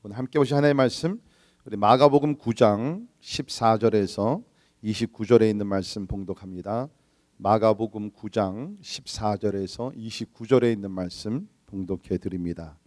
오늘 함께 보신 하나님의 말씀 우리 마가복음 9장 14절에서 29절에 있는 말씀 봉독합니다. 마가복음 9장 14절에서 29절에 있는 말씀 봉독해 드립니다.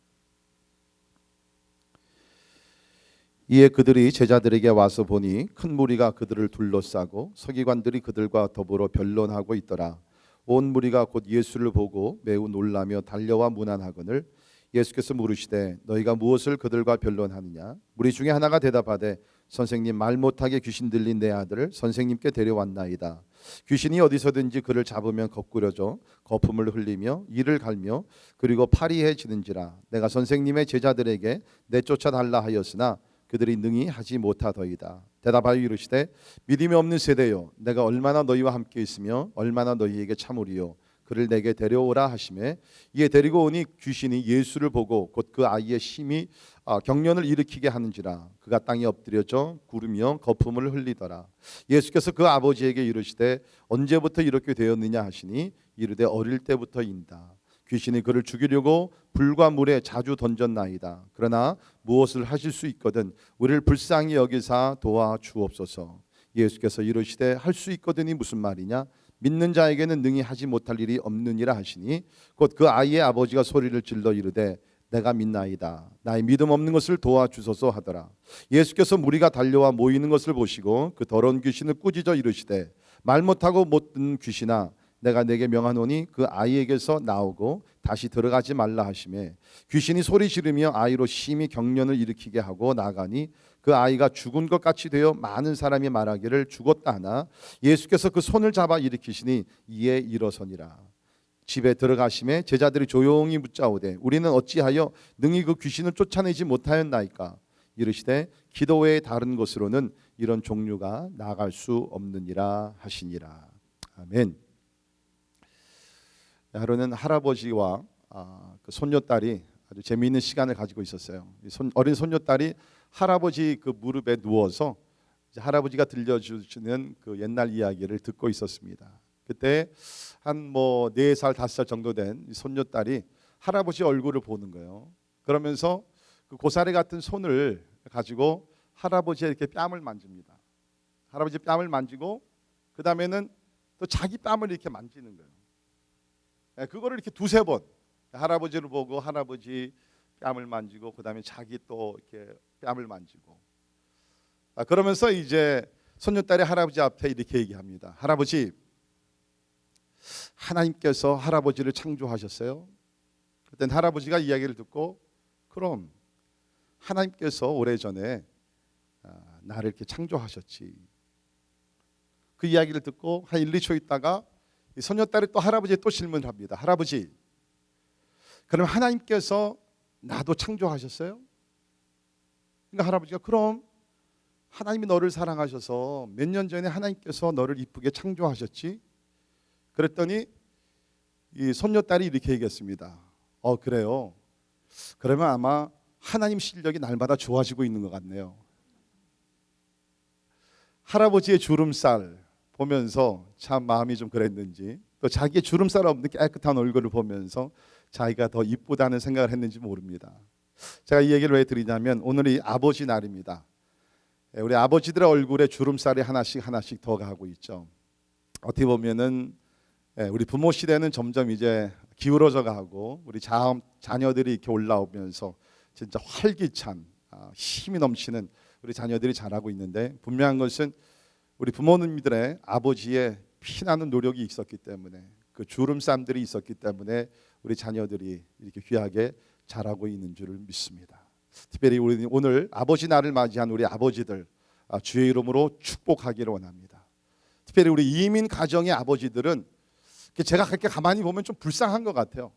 이에 그들이 제자들에게 와서 보니 큰 무리가 그들을 둘러싸고 서기관들이 그들과 더불어 변론하고 있더라. 온 무리가 곧 예수를 보고 매우 놀라며 달려와 문안하거늘 예수께서 물으시되 너희가 무엇을 그들과 변론하느냐? 무리 중에 하나가 대답하되 선생님, 말 못하게 귀신 들린 내 아들을 선생님께 데려왔나이다. 귀신이 어디서든지 그를 잡으면 거꾸러져 거품을 흘리며 이를 갈며 그리고 파리해지는지라. 내가 선생님의 제자들에게 내쫓아 달라 하였으나 그들이 능히 하지 못하더이다. 대답하여 이르시되 믿음이 없는 세대여, 내가 얼마나 너희와 함께 있으며 얼마나 너희에게 참으리요. 그를 내게 데려오라 하시매 이에 데리고 오니 귀신이 예수를 보고 곧 그 아이의 심히 경련을 일으키게 하는지라. 그가 땅에 엎드려져 구르며 거품을 흘리더라. 예수께서 그 아버지에게 이르시되 언제부터 이렇게 되었느냐 하시니 이르되 어릴 때부터인다. 귀신이 그를 죽이려고 불과 물에 자주 던졌나이다. 그러나 무엇을 하실 수 있거든 우리를 불쌍히 여기사 도와 주옵소서. 예수께서 이르시되 할 수 있거든이 무슨 말이냐? 믿는 자에게는 능히 하지 못할 일이 없느니라 하시니 곧 그 아이의 아버지가 소리를 질러 이르되 내가 믿나이다. 나의 믿음 없는 것을 도와주소서 하더라. 예수께서 무리가 달려와 모이는 것을 보시고 그 더러운 귀신을 꾸짖어 이르시되 말 못하고 못 듣는 귀신아, 내가 내게 명하노니 그 아이에게서 나오고 다시 들어가지 말라 하시매 귀신이 소리 지르며 아이로 심히 경련을 일으키게 하고 나가니 그 아이가 죽은 것 같이 되어 많은 사람이 말하기를 죽었다 하나 예수께서 그 손을 잡아 일으키시니 이에 일어서니라. 집에 들어가심에 제자들이 조용히 묻자오되 우리는 어찌하여 능히 그 귀신을 쫓아내지 못하였나이까? 이르시되 기도 외에 다른 것으로는 이런 종류가 나갈 수 없느니라 하시니라. 아멘. 하루는 할아버지와 그 손녀딸이 아주 재미있는 시간을 가지고 있었어요. 어린 손녀딸이 할아버지 그 무릎에 누워서 할아버지가 들려주시는 그 옛날 이야기를 듣고 있었습니다. 그때 한 4살 5살 정도 된 손녀딸이 할아버지 얼굴을 보는 거예요. 그러면서 그 고사리 같은 손을 가지고 할아버지의 이렇게 뺨을 만집니다. 할아버지 뺨을 만지고 그 다음에는 또 자기 뺨을 이렇게 만지는 거예요. 그거를 이렇게 2-3번 할아버지를 보고 할아버지 뺨을 만지고 그 다음에 자기 또 이렇게 뺨을 만지고 그러면서 이제 손녀딸이 할아버지 앞에 이렇게 얘기합니다. 할아버지, 하나님께서 할아버지를 창조하셨어요? 그때 할아버지가 이야기를 듣고 그럼 하나님께서 오래전에 나를 이렇게 창조하셨지. 그 이야기를 듣고 한 1-2초 있다가 이 손녀딸이 또 할아버지에 또 질문을 합니다. 할아버지, 그럼 하나님께서 나도 창조하셨어요? 그러니까 할아버지가 그럼 하나님이 너를 사랑하셔서 몇 년 전에 하나님께서 너를 이쁘게 창조하셨지? 그랬더니 이 손녀딸이 이렇게 얘기했습니다. 그래요? 그러면 아마 하나님 실력이 날마다 좋아지고 있는 것 같네요. 할아버지의 주름살 보면서 참 마음이 좀 그랬는지 또 자기의 주름살 없는 깨끗한 얼굴을 보면서 자기가 더 이쁘다는 생각을 했는지 모릅니다. 제가 이 얘기를 왜 드리냐면 오늘이 아버지 날입니다. 우리 아버지들의 얼굴에 주름살이 하나씩 더 가고 있죠. 어떻게 보면은 우리 부모 시대는 점점 이제 기울어져 가고 우리 자녀들이 이렇게 올라오면서 진짜 활기찬 힘이 넘치는 우리 자녀들이 자라고 있는데 분명한 것은 우리 부모님들의 아버지의 피나는 노력이 있었기 때문에 그 주름쌈들이 있었기 때문에 우리 자녀들이 이렇게 귀하게 자라고 있는 줄을 믿습니다. 특별히 우리 오늘 아버지 날을 맞이한 우리 아버지들 주의 이름으로 축복하기를 원합니다. 특별히 우리 이민 가정의 아버지들은 제가 그렇게 가만히 보면 좀 불쌍한 것 같아요.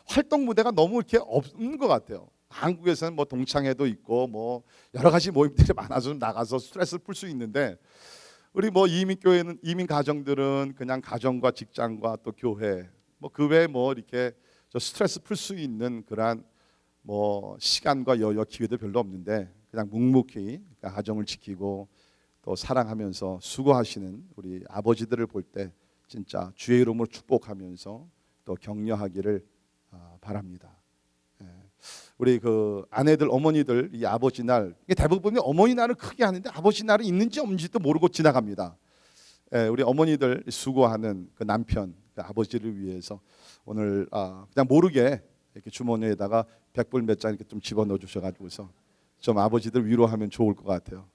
활동 무대가 너무 이렇게 없는 것 같아요. 한국에서는 동창회도 있고 여러 가지 모임들이 많아서 좀 나가서 스트레스를 풀 수 있는데 우리 이민교회는 이민 가정들은 그냥 가정과 직장과 또 교회 그 외에 이렇게 스트레스 풀 수 있는 그러한 시간과 여유 기회도 별로 없는데 그냥 묵묵히 가정을 지키고 또 사랑하면서 수고하시는 우리 아버지들을 볼 때 진짜 주의 이름으로 축복하면서 또 격려하기를 바랍니다. 우리 그 아내들 어머니들 이 아버지 날 대부분이 어머니 날은 크게 하는데 아버지 날은 있는지 없는지도 모르고 지나갑니다. 우리 어머니들 수고하는 그 남편, 그 아버지를 위해서 오늘 그냥 모르게 이렇게 주머니에다가 100불 몇 장 이렇게 좀 집어넣어 주셔가지고서 좀 아버지들 위로하면 좋을 것 같아요.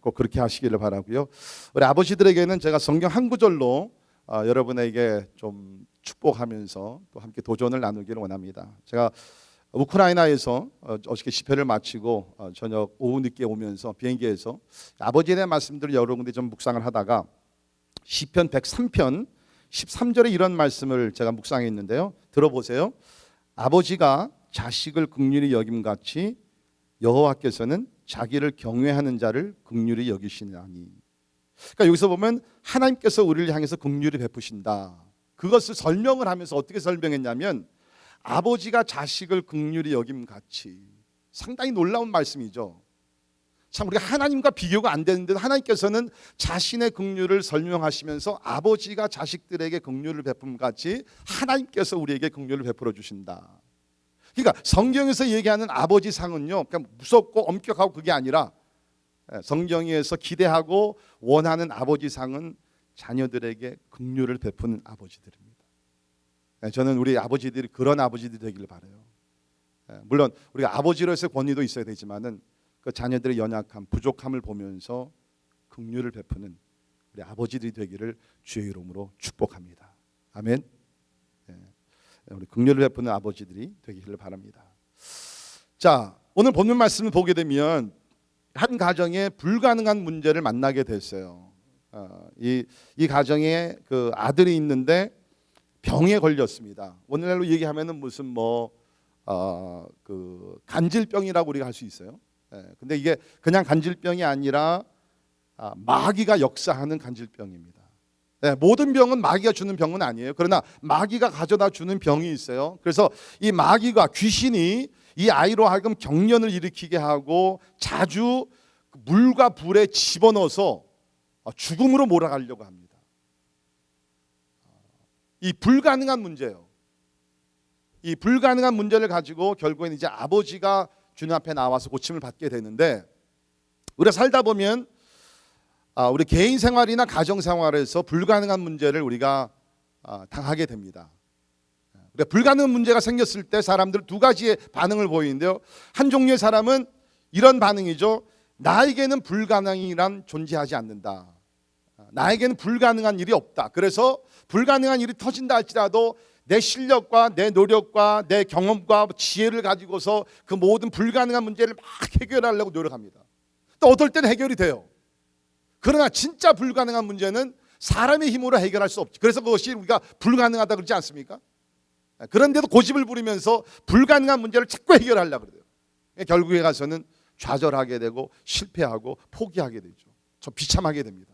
꼭 그렇게 하시기를 바라고요. 우리 아버지들에게는 제가 성경 한 구절로 여러분에게 좀 축복하면서 또 함께 도전을 나누기를 원합니다. 제가 우크라이나에서 어저께 집회를 마치고 저녁 오후 늦게 오면서 비행기에서 아버지에 대한 말씀들을 여러 군데 좀 묵상을 하다가 시편 103편 13절에 이런 말씀을 제가 묵상했는데요. 들어보세요. 아버지가 자식을 긍휼히 여김같이 여호와께서는 자기를 경외하는 자를 긍휼히 여기시나니. 그러니까 여기서 보면 하나님께서 우리를 향해서 긍휼히 베푸신다. 그것을 설명을 하면서 어떻게 설명했냐면 아버지가 자식을 긍휼히 여김같이. 상당히 놀라운 말씀이죠. 참 우리가 하나님과 비교가 안 되는데 하나님께서는 자신의 긍휼을 설명하시면서 아버지가 자식들에게 긍휼을 베품같이 하나님께서 우리에게 긍휼을 베풀어 주신다. 그러니까 성경에서 얘기하는 아버지 상은요, 그냥 무섭고 엄격하고 그게 아니라 성경에서 기대하고 원하는 아버지 상은 자녀들에게 긍휼을 베푸는 아버지들입니다. 저는 우리 아버지들이 그런 아버지들이 되기를 바라요. 물론 우리가 아버지로서의 권위도 있어야 되지만은 그 자녀들의 연약함, 부족함을 보면서 긍휼을 베푸는 우리 아버지들이 되기를 주의 이름으로 축복합니다. 아멘. 우리 긍휼을 베푸는 아버지들이 되기를 바랍니다. 자, 오늘 본문 말씀을 보게 되면 한 가정에 불가능한 문제를 만나게 됐어요. 이 가정에 그 아들이 있는데 병에 걸렸습니다. 오늘날로 얘기하면은 무슨 그 간질병이라고 우리가 할 수 있어요. 근데 이게 그냥 간질병이 아니라 마귀가 역사하는 간질병입니다. 모든 병은 마귀가 주는 병은 아니에요. 그러나 마귀가 가져다 주는 병이 있어요. 그래서 이 마귀가 귀신이 이 아이로 하여금 경련을 일으키게 하고 자주 물과 불에 집어넣어서 죽음으로 몰아가려고 합니다. 이 불가능한 문제예요. 이 불가능한 문제를 가지고 결국에는 이제 아버지가 주님 앞에 나와서 고침을 받게 되는데 우리가 살다 보면 우리 개인 생활이나 가정 생활에서 불가능한 문제를 우리가 당하게 됩니다. 우리가 불가능한 문제가 생겼을 때 사람들은 두 가지의 반응을 보이는데요. 한 종류의 사람은 이런 반응이죠. 나에게는 불가능이란 존재하지 않는다. 나에게는 불가능한 일이 없다. 그래서 불가능한 일이 터진다 할지라도 내 실력과 내 노력과 내 경험과 지혜를 가지고서 그 모든 불가능한 문제를 막 해결하려고 노력합니다. 또 어떨 때는 해결이 돼요. 그러나 진짜 불가능한 문제는 사람의 힘으로 해결할 수 없지. 그래서 그것이 우리가 불가능하다 그러지 않습니까? 그런데도 고집을 부리면서 불가능한 문제를 자꾸 해결하려고 그래요. 결국에 가서는 좌절하게 되고 실패하고 포기하게 되죠. 좀 비참하게 됩니다.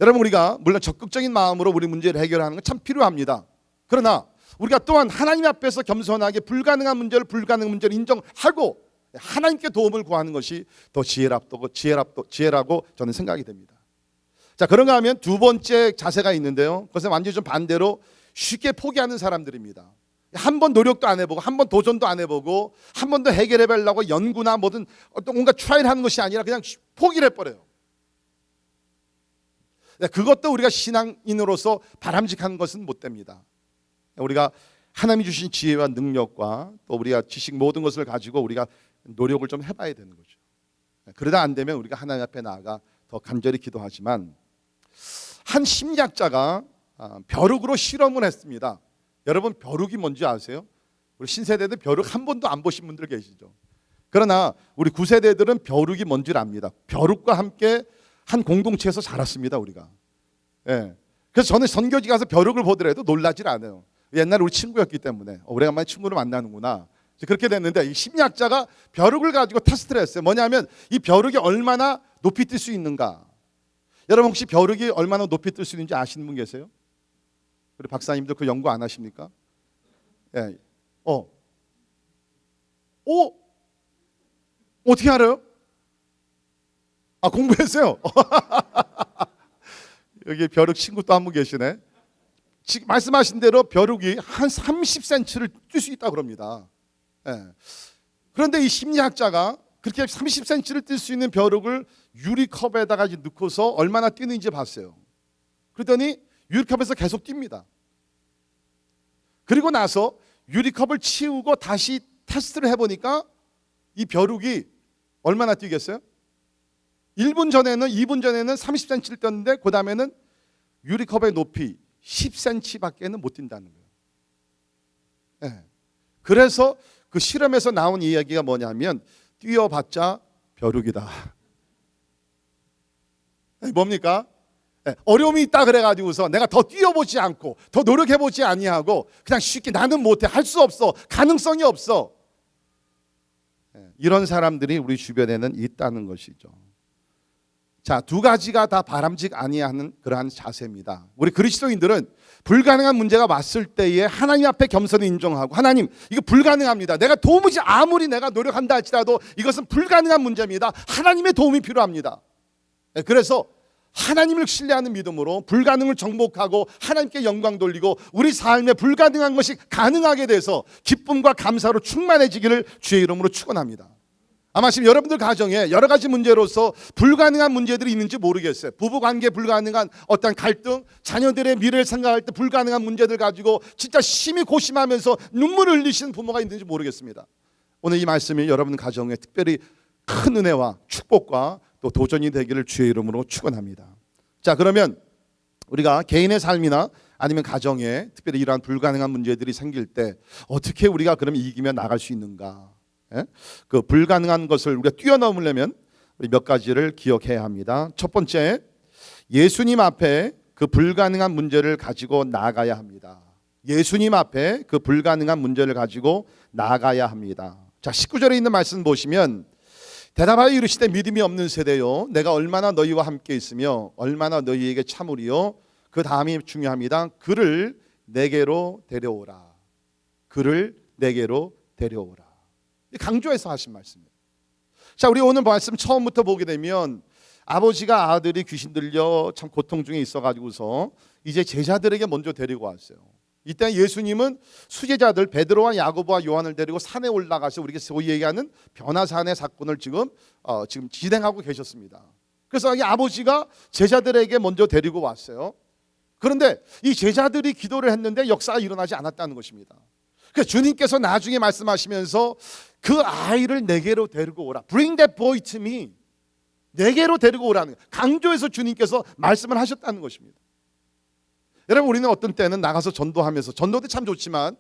여러분 우리가 물론 적극적인 마음으로 우리 문제를 해결하는 건 참 필요합니다. 그러나 우리가 또한 하나님 앞에서 겸손하게 불가능한 문제를 불가능한 문제를 인정하고 하나님께 도움을 구하는 것이 더 지혜라고 저는 생각이 됩니다. 자, 그런가 하면 두 번째 자세가 있는데요. 그것은 완전히 좀 반대로 쉽게 포기하는 사람들입니다. 한 번 노력도 안 해보고 한 번 도전도 안 해보고 한 번도 해결해 보려고 연구나 뭐든 어떤 뭔가 트라이를 하는 것이 아니라 그냥 포기를 해버려요. 그것도 우리가 신앙인으로서 바람직한 것은 못 됩니다. 우리가 하나님이 주신 지혜와 능력과 또 우리가 지식 모든 것을 가지고 우리가 노력을 좀 해봐야 되는 거죠. 그러다 안 되면 우리가 하나님 앞에 나아가 더 간절히 기도하지만 한 심리학자가 벼룩으로 실험을 했습니다. 여러분 벼룩이 뭔지 아세요? 우리 신세대들 벼룩 한 번도 안 보신 분들 계시죠. 그러나 우리 구세대들은 벼룩이 뭔지를 압니다. 벼룩과 함께 한 공동체에서 자랐습니다 우리가. 그래서 저는 선교지 가서 벼룩을 보더라도 놀라질 않아요. 옛날에 우리 친구였기 때문에 오래간만에 친구를 만나는구나. 그렇게 됐는데 이 심리학자가 벼룩을 가지고 테스트를 했어요. 뭐냐면 이 벼룩이 얼마나 높이 뜰 수 있는가. 여러분 혹시 벼룩이 얼마나 높이 뜰 수 있는지 아시는 분 계세요? 우리 박사님들 그 연구 안 하십니까? 어떻게 알아요? 공부했어요. 여기 벼룩 친구 또 한 분 계시네. 지금 말씀하신 대로 벼룩이 한 30cm를 뛸 수 있다고 그럽니다. 예. 그런데 이 심리학자가 그렇게 30cm를 뛸 수 있는 벼룩을 유리컵에다가 넣고서 얼마나 뛰는지 봤어요. 그러더니 유리컵에서 계속 뜁니다. 그리고 나서 유리컵을 치우고 다시 테스트를 해보니까 이 벼룩이 얼마나 뛰겠어요? 1분 전에는 2분 전에는 30cm를 뛰었는데 그 다음에는 유리컵의 높이 10cm밖에는 못 뛴다는 거예요. 네. 그래서 그 실험에서 나온 이야기가 뭐냐면 뛰어봤자 벼룩이다. 네, 뭡니까? 네, 어려움이 있다 그래가지고서 내가 더 뛰어보지 않고 더 노력해보지 아니하고 그냥 쉽게 나는 못해, 할 수 없어, 가능성이 없어. 네, 이런 사람들이 우리 주변에는 있다는 것이죠. 자, 두 가지가 다 바람직 아니하는 그러한 자세입니다. 우리 그리스도인들은 불가능한 문제가 왔을 때에 하나님 앞에 겸손히 인정하고, 하나님 이거 불가능합니다. 내가 도무지 아무리 내가 노력한다 할지라도 이것은 불가능한 문제입니다. 하나님의 도움이 필요합니다. 그래서 하나님을 신뢰하는 믿음으로 불가능을 정복하고 하나님께 영광 돌리고 우리 삶에 불가능한 것이 가능하게 돼서 기쁨과 감사로 충만해지기를 주의 이름으로 축원합니다. 아마 지금 여러분들 가정에 여러 가지 문제로서 불가능한 문제들이 있는지 모르겠어요. 부부관계 불가능한 어떤 갈등, 자녀들의 미래를 생각할 때 불가능한 문제들 가지고 진짜 심히 고심하면서 눈물을 흘리시는 부모가 있는지 모르겠습니다. 오늘 이 말씀이 여러분 가정에 특별히 큰 은혜와 축복과 또 도전이 되기를 주의 이름으로 축원합니다. 자, 그러면 우리가 개인의 삶이나 아니면 가정에 특별히 이러한 불가능한 문제들이 생길 때 어떻게 우리가 그러면 이기며 나갈 수 있는가? 예? 그 불가능한 것을 우리가 뛰어넘으려면 우리 몇 가지를 기억해야 합니다. 첫 번째, 예수님 앞에 그 불가능한 문제를 가지고 나아가야 합니다. 예수님 앞에 그 불가능한 문제를 가지고 나아가야 합니다. 자, 19절에 있는 말씀 보시면 대답하여 이르시되 믿음이 없는 세대요 내가 얼마나 너희와 함께 있으며 얼마나 너희에게 참으리요. 그 다음이 중요합니다. 그를 내게로 데려오라. 그를 내게로 데려오라. 강조해서 하신 말씀이에요. 자, 우리 오늘 말씀 처음부터 보게 되면 아버지가 아들이 귀신 들려 참 고통 중에 있어가지고서 이제 제자들에게 먼저 데리고 왔어요. 이때 예수님은 수제자들 베드로와 야고보와 요한을 데리고 산에 올라가서 우리가 소위 얘기하는 변화산의 사건을 지금 진행하고 계셨습니다. 그래서 이 아버지가 제자들에게 먼저 데리고 왔어요. 그런데 이 제자들이 기도를 했는데 역사가 일어나지 않았다는 것입니다. 그래서 주님께서 나중에 말씀하시면서 그 아이를 내게로 데리고 오라. Bring that boy to me. 내게로 데리고 오라는 거예요. 강조해서 주님께서 말씀을 하셨다는 것입니다. 여러분, 우리는 어떤 때는 나가서 전도하면서, 전도도 참 좋지만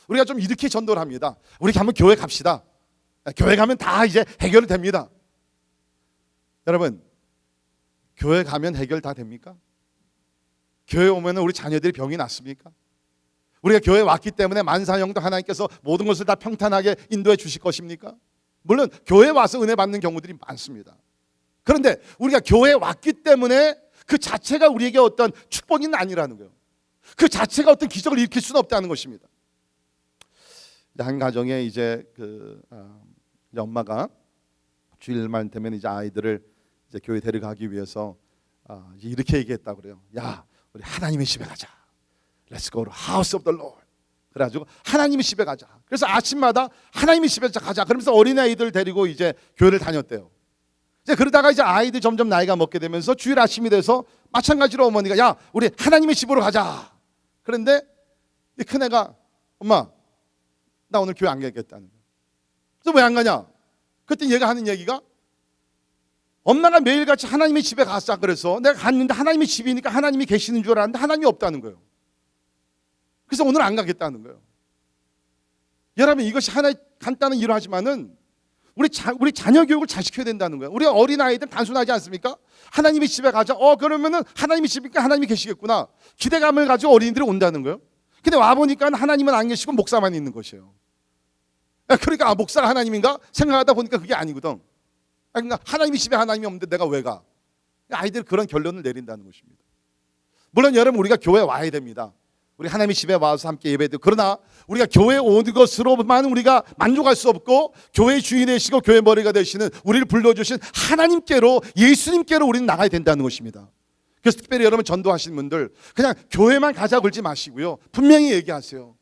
우리가 좀 이렇게 전도를 합니다. 우리 한번 교회 갑시다. 교회 가면 다 이제 해결이 됩니다. 여러분, 교회 가면 해결 다 됩니까? 교회 오면 우리 자녀들이 병이 낫습니까? 우리가 교회에 왔기 때문에 만사형도 하나님께서 모든 것을 다 평탄하게 인도해 주실 것입니까? 물론 교회에 와서 은혜 받는 경우들이 많습니다. 그런데 우리가 교회에 왔기 때문에 그 자체가 우리에게 어떤 축복이 아니라는 거예요. 그 자체가 어떤 기적을 일으킬 수는 없다는 것입니다. 한 가정에 이제 엄마가 주일만 되면 이제 아이들을 이제 교회 데려가기 위해서 이렇게 얘기했다고 그래요. 야, 우리 하나님의 집에 가자. Let's go to house of the Lord. 그래가지고 하나님의 집에 가자. 그래서 아침마다 하나님의 집에 가자. 그러면서 어린아이들 데리고 이제 교회를 다녔대요. 이제 그러다가 이제 아이들 점점 나이가 먹게 되면서 주일 아침이 돼서 마찬가지로 어머니가 야, 우리 하나님의 집으로 가자. 그런데 이 큰애가 엄마, 나 오늘 교회 안 가겠다는 거야. 그래서 왜 안 가냐? 그때 얘가 하는 얘기가 엄마가 매일같이 하나님의 집에 갔어. 그래서 내가 갔는데 하나님의 집이니까 하나님이 계시는 줄 알았는데 하나님이 없다는 거예요. 그래서 오늘 안 가겠다는 거예요. 여러분, 이것이 하나의 간단한 일을 하지만은 우리 자녀 교육을 잘 시켜야 된다는 거예요. 우리 어린아이들 단순하지 않습니까? 하나님의 집에 가자. 그러면은 하나님의 집이니까 하나님이 계시겠구나. 기대감을 가지고 어린이들이 온다는 거예요. 근데 와보니까 하나님은 안 계시고 목사만 있는 것이에요. 그러니까 목사가 하나님인가? 생각하다 보니까 그게 아니거든. 그러니까 하나님의 집에 하나님이 없는데 내가 왜 가? 아이들이 그런 결론을 내린다는 것입니다. 물론 여러분, 우리가 교회에 와야 됩니다. 우리 하나님의 집에 와서 함께 예배드리고, 그러나 우리가 교회에 오는 것으로만 우리가 만족할 수 없고 교회의 주인이 되시고 교회 머리가 되시는 우리를 불러주신 하나님께로, 예수님께로 우리는 나가야 된다는 것입니다. 그래서 특별히 여러분 전도하시는 분들 그냥 교회만 가자 그러지 마시고요, 분명히 얘기하세요.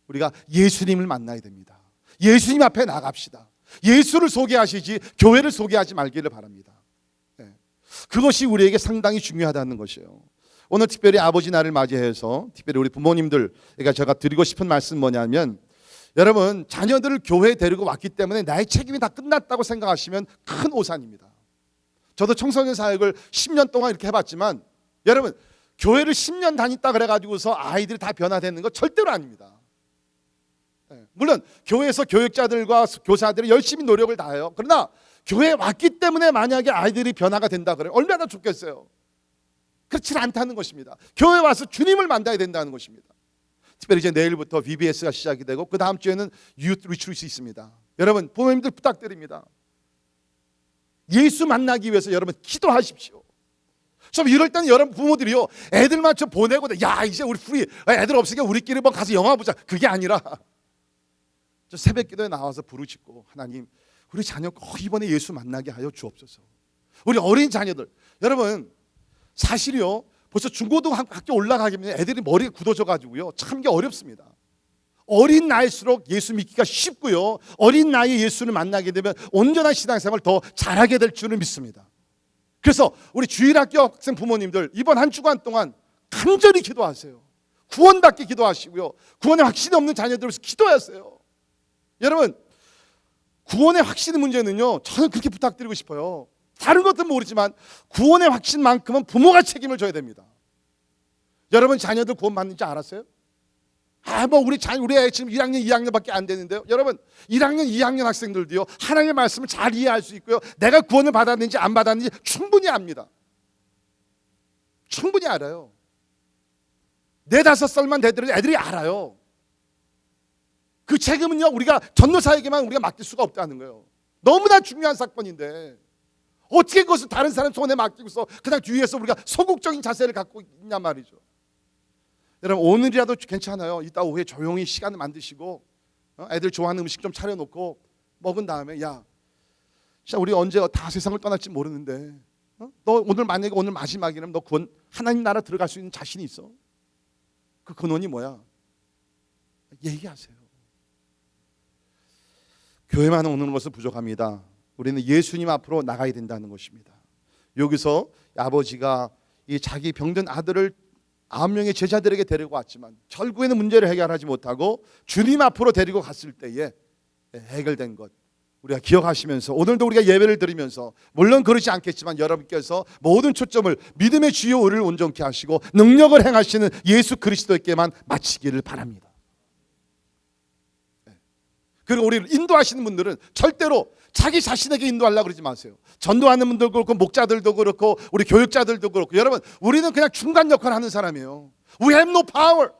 우리가 예수님을 만나야 됩니다. 예수님 앞에 나갑시다. 예수를 소개하시지 교회를 소개하지 말기를 바랍니다. 그것이 우리에게 상당히 중요하다는 것이에요. 오늘 특별히 아버지 날을 맞이해서 특별히 우리 부모님들에게 제가 드리고 싶은 말씀 뭐냐면, 여러분, 자녀들을 교회에 데리고 왔기 때문에 나의 책임이 다 끝났다고 생각하시면 큰 오산입니다. 저도 청소년 사역을 10년 동안 이렇게 해봤지만, 여러분, 교회를 10년 다녔다 그래가지고서 아이들이 다 변화되는 거 절대로 아닙니다. 물론 교회에서 교육자들과 교사들이 열심히 노력을 다해요. 그러나 교회에 왔기 때문에 만약에 아이들이 변화가 된다 그래요, 얼마나 좋겠어요. 그렇지 않다는 것입니다. 교회에 와서 주님을 만나야 된다는 것입니다. 특별히 이제 내일부터 VBS가 시작이 되고 그 다음 주에는 유th 리트리트가 있습니다. 여러분, 부모님들 부탁드립니다. 예수 만나기 위해서 여러분 기도하십시오. 좀 이럴 때는 여러분 부모들이요, 애들만 좀 보내고 야 이제 우리 애들 없으니까 우리끼리 뭐 가서 영화 보자, 그게 아니라 저 새벽 기도에 나와서 부르짖고, 하나님 우리 자녀 꼭 이번에 예수 만나게 하여 주옵소서. 우리 어린 자녀들, 여러분 사실이요, 벌써 중고등학교 올라가기면 애들이 머리가 굳어져 가지고요 참기 어렵습니다. 어린 나이일수록 예수 믿기가 쉽고요, 어린 나이에 예수를 만나게 되면 온전한 신앙생활을 더 잘하게 될 줄을 믿습니다. 그래서 우리 주일학교 학생 부모님들 이번 한 주간 동안 간절히 기도하세요. 구원받게 기도하시고요, 구원의 확신이 없는 자녀들 위해서 기도하세요. 여러분, 구원의 확신의 문제는요, 저는 그렇게 부탁드리고 싶어요. 다른 것은 모르지만 구원의 확신만큼은 부모가 책임을 져야 됩니다. 여러분 자녀들 구원 받는지 알았어요? 우리 애 지금 1학년 2학년밖에 안 되는데요, 여러분 1학년 2학년 학생들도요 하나님의 말씀을 잘 이해할 수 있고요, 내가 구원을 받았는지 안 받았는지 충분히 압니다. 충분히 알아요. 4-5살만 되더라도 애들이 알아요. 그 책임은요 우리가 전도사에게만 우리가 맡길 수가 없다는 거예요. 너무나 중요한 사건인데 어떻게 그것을 다른 사람 손에 맡기고서 그냥 뒤에서 우리가 소극적인 자세를 갖고 있냐 말이죠. 여러분, 오늘이라도 괜찮아요. 이따 오후에 조용히 시간을 만드시고 애들 좋아하는 음식 좀 차려놓고 먹은 다음에, 야 진짜 우리 언제 다 세상을 떠날지 모르는데 너 오늘 만약에 오늘 마지막이라면 너 구원 하나님 나라 들어갈 수 있는 자신이 있어? 그 근원이 뭐야? 얘기하세요. 교회만 오는 것은 부족합니다. 우리는 예수님 앞으로 나가야 된다는 것입니다. 여기서 아버지가 이 자기 병든 아들을 9명의 제자들에게 데리고 왔지만 결국에는 문제를 해결하지 못하고 주님 앞으로 데리고 갔을 때에 해결된 것 우리가 기억하시면서, 오늘도 우리가 예배를 드리면서 물론 그렇지 않겠지만 여러분께서 모든 초점을 믿음의 주요 의를 온전케 하시고 능력을 행하시는 예수 그리스도에게만 마치기를 바랍니다. 그리고 우리를 인도하시는 분들은 절대로 자기 자신에게 인도하려고 그러지 마세요. 전도하는 분들도 그렇고 목자들도 그렇고 우리 교육자들도 그렇고, 여러분 우리는 그냥 중간 역할을 하는 사람이에요. We have no power.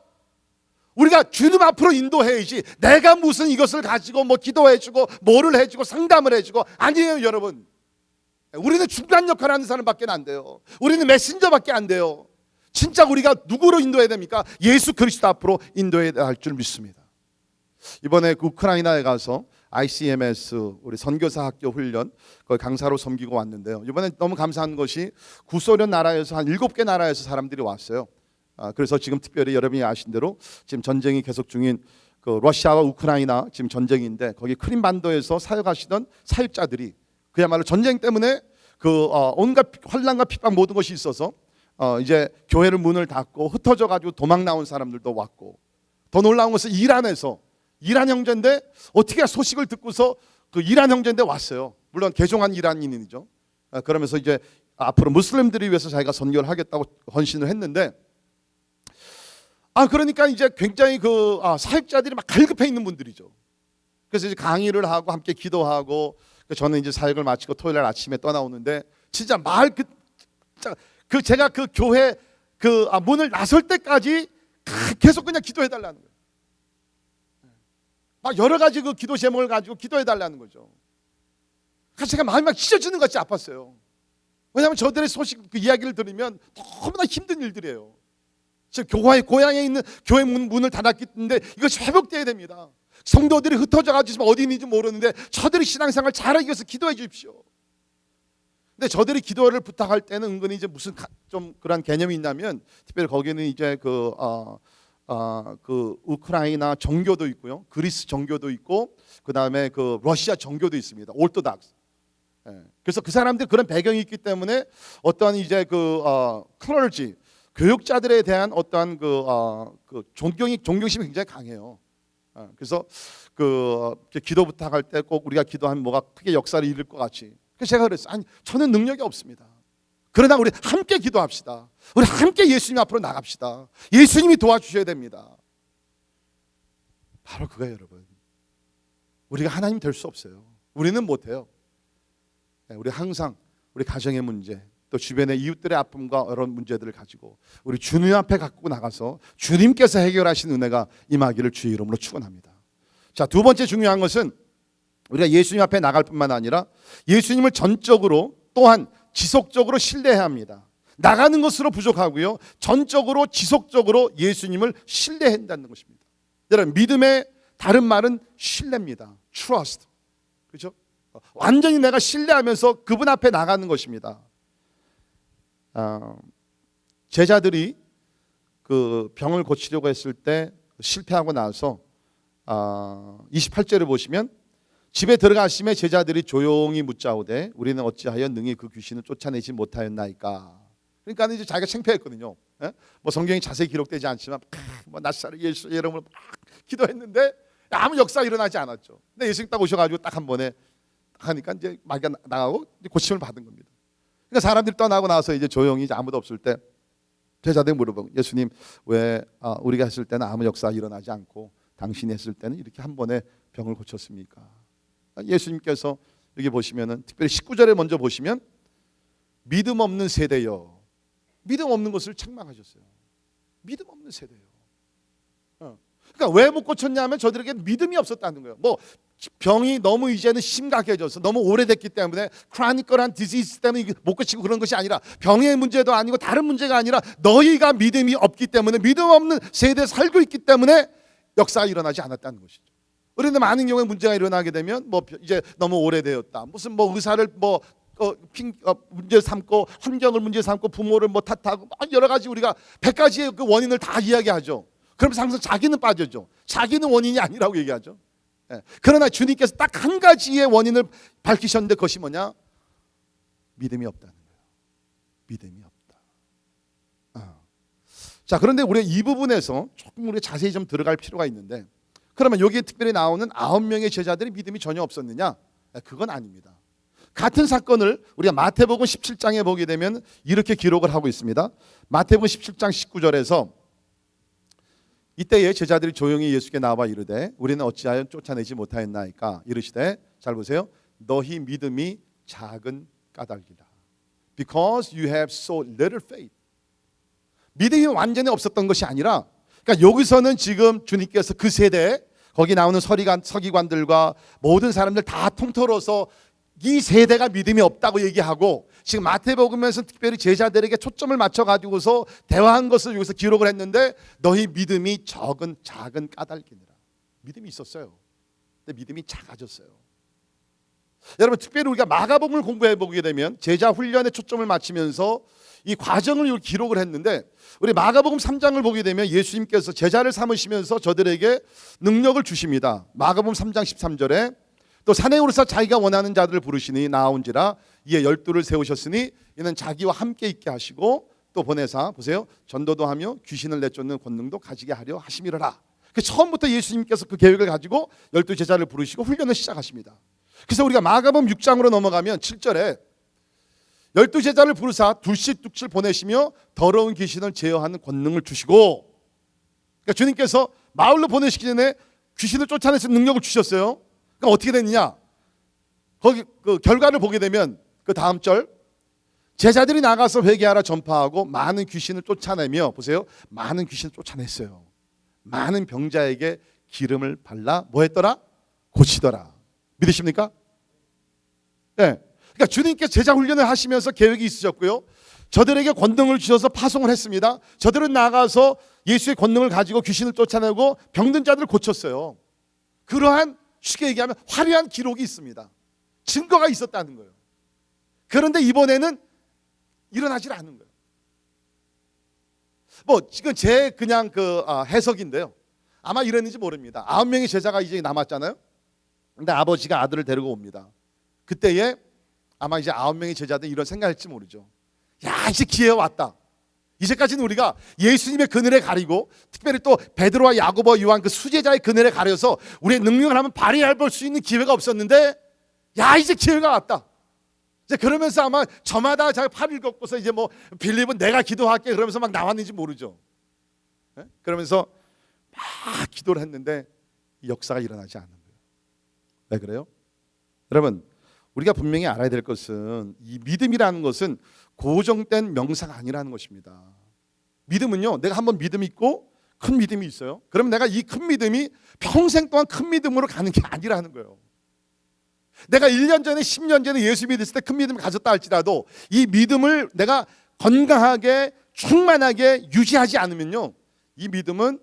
우리가 주님 앞으로 인도해야지 내가 무슨 이것을 가지고 뭐 기도해주고 뭐를 해주고 상담을 해주고, 아니에요. 여러분, 우리는 중간 역할을 하는 사람밖에 안 돼요. 우리는 메신저밖에 안 돼요. 진짜 우리가 누구로 인도해야 됩니까? 예수 그리스도 앞으로 인도해야 할 줄 믿습니다. 이번에 그 우크라이나에 가서 ICMS 우리 선교사 학교 훈련 거기 강사로 섬기고 왔는데요, 이번에 너무 감사한 것이 구소련 나라에서 한 7개 나라에서 사람들이 왔어요. 그래서 지금 특별히 여러분이 아신 대로 지금 전쟁이 계속 중인 그 러시아와 우크라이나 지금 전쟁인데, 거기 크림반도에서 사역하시던 사역자들이 그야말로 전쟁 때문에 그 온갖 환난과 핍박 모든 것이 있어서 이제 교회를 문을 닫고 흩어져 가지고 도망 나온 사람들도 왔고, 더 놀라운 것은 이란 형제인데 어떻게 소식을 듣고서 그 이란 형제인데 왔어요. 물론 개종한 이란인이죠. 그러면서 이제 앞으로 무슬림들을 위해서 자기가 선교를 하겠다고 헌신을 했는데, 그러니까 이제 굉장히 그 사역자들이 막 갈급해 있는 분들이죠. 그래서 이제 강의를 하고 함께 기도하고, 저는 이제 사역을 마치고 토요일 날 아침에 떠나오는데 진짜 제가 그 교회 그 문을 나설 때까지 계속 그냥 기도해 달라는 거예요. 막 여러 가지 그 기도 제목을 가지고 기도해 달라는 거죠. 그래서 제가 마음이 막 찢어지는 것 같이 아팠어요. 왜냐하면 저들의 소식 그 이야기를 들으면 너무나 힘든 일들이에요. 지금 고향에 있는 교회 문을 닫았기 때문에 이것이 회복돼야 됩니다. 성도들이 흩어져 가지고 어디 있는지 모르는데 저들이 신앙생활 잘하기 위해서 기도해 주십시오. 근데 저들이 기도를 부탁할 때는 은근히 이제 무슨 좀 그런 개념이 있냐면, 특별히 거기는 이제 그 그 우크라이나 정교도 있고요, 그리스 정교도 있고, 그 다음에 그 러시아 정교도 있습니다. 올토닥스. 그래서 그 사람들 그런 배경이 있기 때문에 어떠한 이제 그 클러지 교육자들에 대한 어떠한 그 존경심이 굉장히 강해요. 그래서 그 기도 부탁할 때 꼭 우리가 기도하면 뭐가 크게 역사를 이룰 것 같이. 그래서 제가 그랬어요. 아니, 저는 능력이 없습니다. 그러나 우리 함께 기도합시다. 우리 함께 예수님 앞으로 나갑시다. 예수님이 도와주셔야 됩니다. 바로 그거예요, 여러분. 우리가 하나님 될 수 없어요. 우리는 못해요. 우리 항상 우리 가정의 문제, 또 주변의 이웃들의 아픔과 이런 문제들을 가지고 우리 주님 앞에 갖고 나가서 주님께서 해결하신 은혜가 임하기를 주의 이름으로 축원합니다. 자, 두 번째 중요한 것은 우리가 예수님 앞에 나갈 뿐만 아니라 예수님을 전적으로 또한 지속적으로 신뢰해야 합니다. 나가는 것으로 부족하고요, 전적으로 지속적으로 예수님을 신뢰한다는 것입니다. 여러분, 믿음의 다른 말은 신뢰입니다. Trust. 그렇죠? 완전히 내가 신뢰하면서 그분 앞에 나가는 것입니다. 제자들이 그 병을 고치려고 했을 때 실패하고 나서 28절을 보시면, 집에 들어가심에 제자들이 조용히 묻자오되 우리는 어찌하여 능히 그 귀신을 쫓아내지 못하였나이까. 그러니까 이제 자기가 창피했거든요. 뭐 성경이 자세히 기록되지 않지만 뭐 낫사렛 예수 이름으로 막 기도했는데 아무 역사가 일어나지 않았죠. 근데 예수님 딱 오셔가지고 딱 한 번에 하니까 이제 마귀가 나가고 이제 고침을 받은 겁니다. 그러니까 사람들이 떠나고 나서 이제 조용히 이제 아무도 없을 때 제자들이 물어보고, 예수님 왜 우리가 했을 때는 아무 역사가 일어나지 않고 당신이 했을 때는 이렇게 한 번에 병을 고쳤습니까? 예수님께서 여기 보시면은 특별히 19절에 먼저 보시면 믿음 없는 세대여, 믿음 없는 것을 책망하셨어요. 믿음 없는 세대요. 그러니까 왜 못 고쳤냐면 저들에게 믿음이 없었다는 거예요. 뭐 병이 너무 이제는 심각해져서 너무 오래됐기 때문에 크로니컬한 디지즈 때문에 못 고치고 그런 것이 아니라, 병의 문제도 아니고 다른 문제가 아니라 너희가 믿음이 없기 때문에, 믿음 없는 세대에 살고 있기 때문에 역사가 일어나지 않았다는 것이죠. 그런데 많은 경우에 문제가 일어나게 되면 뭐 이제 너무 오래되었다, 무슨 뭐 의사를 뭐 문제 삼고 환경을 문제 삼고 부모를 뭐 탓하고 여러 가지 우리가 100가지의 그 원인을 다 이야기하죠. 그러면서 항상 자기는 빠져죠. 자기는 원인이 아니라고 얘기하죠. 그러나 주님께서 딱 한 가지의 원인을 밝히셨는데 그것이 뭐냐? 믿음이 없다는 거예요. 믿음이 없다. 자, 그런데 우리 이 부분에서 조금 우리 자세히 좀 들어갈 필요가 있는데, 그러면 여기에 특별히 나오는 9명의 제자들이 믿음이 전혀 없었느냐? 그건 아닙니다. 같은 사건을 우리가 마태복음 17장에 보게 되면 이렇게 기록을 하고 있습니다. 마태복음 17장 19절에서 이때에 제자들이 조용히 예수께 나와 이르되 우리는 어찌하여 쫓아내지 못하였나이까. 이르시되, 잘 보세요, 너희 믿음이 작은 까닭이라. Because you have so little faith. 믿음이 완전히 없었던 것이 아니라, 그러니까 여기서는 지금 주님께서 그 세대, 거기 나오는 서기관들과 모든 사람들 다 통틀어서 이 세대가 믿음이 없다고 얘기하고, 지금 마태복음에서 특별히 제자들에게 초점을 맞춰가지고서 대화한 것을 여기서 기록을 했는데, 너희 믿음이 작은 까닭이니라. 믿음이 있었어요. 근데 믿음이 작아졌어요. 여러분, 특별히 우리가 마가복음을 공부해 보게 되면 제자 훈련에 초점을 맞추면서 이 과정을 기록을 했는데, 우리 마가복음 3장을 보게 되면 예수님께서 제자를 삼으시면서 저들에게 능력을 주십니다. 마가복음 3장 13절에 또 산에 오르사 자기가 원하는 자들을 부르시니 나온지라 이에 12를 세우셨으니 이는 자기와 함께 있게 하시고 또 보내사, 보세요, 전도도 하며 귀신을 내쫓는 권능도 가지게 하려 하심이라. 처음부터 예수님께서 그 계획을 가지고 12 제자를 부르시고 훈련을 시작하십니다. 그래서 우리가 마가복음 6장으로 넘어가면 7절에 12 제자를 부르사 둘씩 보내시며 더러운 귀신을 제어하는 권능을 주시고, 그러니까 주님께서 마을로 보내시기 전에 귀신을 쫓아낼 수 있는 능력을 주셨어요. 그러니까 어떻게 됐느냐? 거기 그 결과를 보게 되면 그 다음 절, 제자들이 나가서 회개하라 전파하고 많은 귀신을 쫓아내며, 보세요, 많은 귀신을 쫓아냈어요. 많은 병자에게 기름을 발라 뭐 했더라? 고치더라. 믿으십니까? 네. 그러니까 주님께서 제자 훈련을 하시면서 계획이 있으셨고요, 저들에게 권능을 주셔서 파송을 했습니다. 저들은 나가서 예수의 권능을 가지고 귀신을 쫓아내고 병든 자들을 고쳤어요. 그러한, 쉽게 얘기하면 화려한 기록이 있습니다. 증거가 있었다는 거예요. 그런데 이번에는 일어나질 않은 거예요. 뭐 지금 제 그냥 해석인데요. 아마 이랬는지 모릅니다. 9명의 제자가 이제 남았잖아요. 근데 아버지가 아들을 데리고 옵니다. 그때에 아마 이제 9명의 제자들이 이런 생각할지 모르죠. 야, 이제 기회가 왔다. 이제까지는 우리가 예수님의 그늘에 가리고 특별히 또 베드로와 야고보 요한 그 수제자의 그늘에 가려서 우리의 능력을 한번 발휘해 볼 수 있는 기회가 없었는데, 야, 이제 기회가 왔다. 이제 그러면서 아마 저마다 자기 팔을 걷고서 이제 뭐 빌립은 내가 기도할게 그러면서 막 나왔는지 모르죠. 그러면서 막 기도를 했는데 역사가 일어나지 않는 거예요. 왜 그래요? 여러분, 우리가 분명히 알아야 될 것은 이 믿음이라는 것은 고정된 명사가 아니라는 것입니다. 믿음은요, 내가 한번 믿음이 있고 큰 믿음이 있어요. 그러면 내가 이 큰 믿음이 평생 동안 큰 믿음으로 가는 게 아니라는 거예요. 내가 1년 전에 10년 전에 예수 믿었을 때 큰 믿음을 가졌다 할지라도 이 믿음을 내가 건강하게 충만하게 유지하지 않으면요, 이 믿음은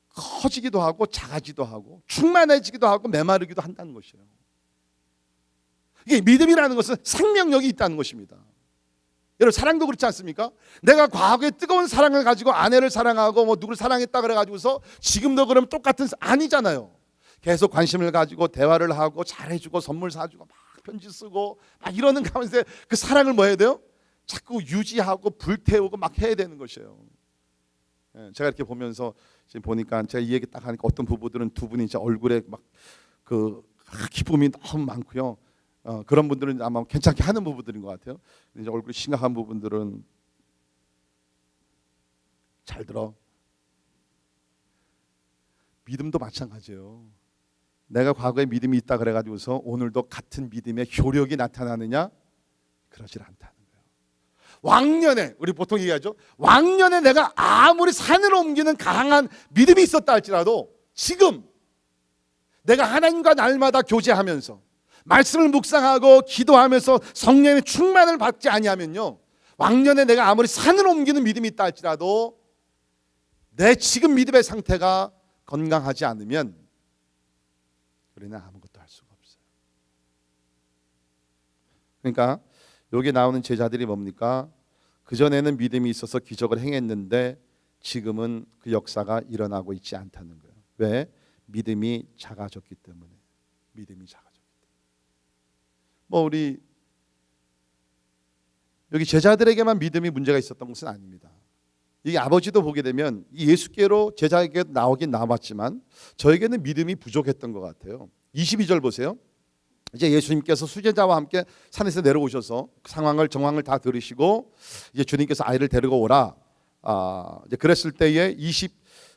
커지기도 하고 작아지기도 하고 충만해지기도 하고 메마르기도 한다는 것이에요. 이게 믿음이라는 것은 생명력이 있다는 것입니다. 여러분, 사랑도 그렇지 않습니까? 내가 과거에 뜨거운 사랑을 가지고 아내를 사랑하고 뭐 누구를 사랑했다 그래가지고서 지금도 그러면 똑같은 아니잖아요. 계속 관심을 가지고 대화를 하고 잘해주고 선물 사주고 막 편지 쓰고 막 이러는 가운데 그 사랑을 뭐 해야 돼요? 자꾸 유지하고 불태우고 막 해야 되는 것이에요. 제가 이렇게 보면서 지금 보니까 제가 이 얘기 딱 하니까 어떤 부부들은 두 분이 이제 얼굴에 막 그 기쁨이 너무 많고요. 그런 분들은 아마 괜찮게 하는 부부들인 것 같아요. 이제 얼굴이 심각한 부분들은 잘 들어. 믿음도 마찬가지예요. 내가 과거에 믿음이 있다 그래가지고서 오늘도 같은 믿음의 효력이 나타나느냐? 그러질 않다는 거예요. 왕년에 우리 보통 얘기하죠. 왕년에 내가 아무리 산을 옮기는 강한 믿음이 있었다 할지라도 지금 내가 하나님과 날마다 교제하면서 말씀을 묵상하고 기도하면서 성령의 충만을 받지 아니하면요, 왕년에 내가 아무리 산을 옮기는 믿음이 있다 할지라도 내 지금 믿음의 상태가 건강하지 않으면 우리는 아무것도 할 수가 없어요. 그러니까 여기 나오는 제자들이 뭡니까? 그전에는 믿음이 있어서 기적을 행했는데 지금은 그 역사가 일어나고 있지 않다는 거예요. 왜? 믿음이 작아졌기 때문에. 믿음이 작아졌기 때문에. 뭐 우리 여기 제자들에게만 믿음이 문제가 있었던 것은 아닙니다. 이 아버지도 보게 되면 이 예수께로 제자에게 나오긴 나왔지만 저에게는 믿음이 부족했던 것 같아요. 22절 보세요. 이제 예수님께서 수제자와 함께 산에서 내려오셔서 상황을 정황을 다 들으시고 이제 주님께서 아이를 데리고 오라. 이제 그랬을 때에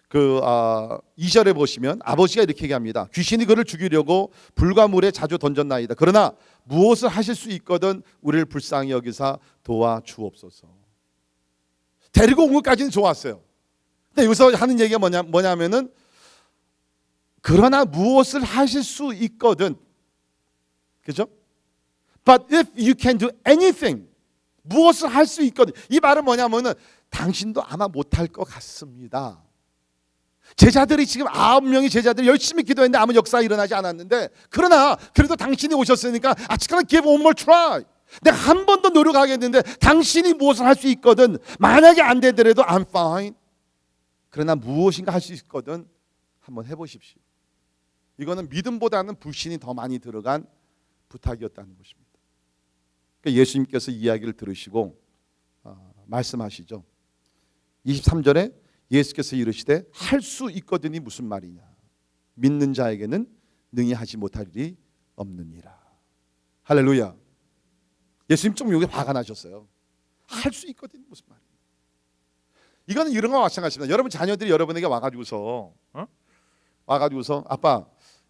2절에 보시면 아버지가 이렇게 얘기합니다. 귀신이 그를 죽이려고 불과 물에 자주 던졌나이다. 그러나 무엇을 하실 수 있거든 우리를 불쌍히 여기사 도와주옵소서. 데리고 온 것까지는 좋았어요. 근데 여기서 하는 얘기가 뭐냐면은 그러나 무엇을 하실 수 있거든, 그죠? But if you can do anything, 무엇을 할 수 있거든. 이 말은 뭐냐면은 당신도 아마 못할 것 같습니다. 제자들이 지금 9명의 제자들이 열심히 기도했는데 아무 역사가 일어나지 않았는데, 그러나 그래도 당신이 오셨으니까 아직까지 give one more try. 내가 한 번 더 노력하겠는데 당신이 무엇을 할 수 있거든. 만약에 안 되더라도 I'm fine. 그러나 무엇인가 할 수 있거든. 한번 해보십시오. 이거는 믿음보다는 불신이 더 많이 들어간 부탁이었다는 것입니다. 그러니까 예수님께서 이야기를 들으시고 말씀하시죠. 23절에 예수께서 이르시되 할 수 있거든이 무슨 말이냐? 믿는 자에게는 능히 하지 못할 일이 없느니라. 할렐루야. 예수님 좀 여기 화가 나셨어요. 할 수 있거든 무슨 말이냐? 이거는 이런 거와 마찬가지입니다. 여러분 자녀들이 여러분에게 와가지고서 아빠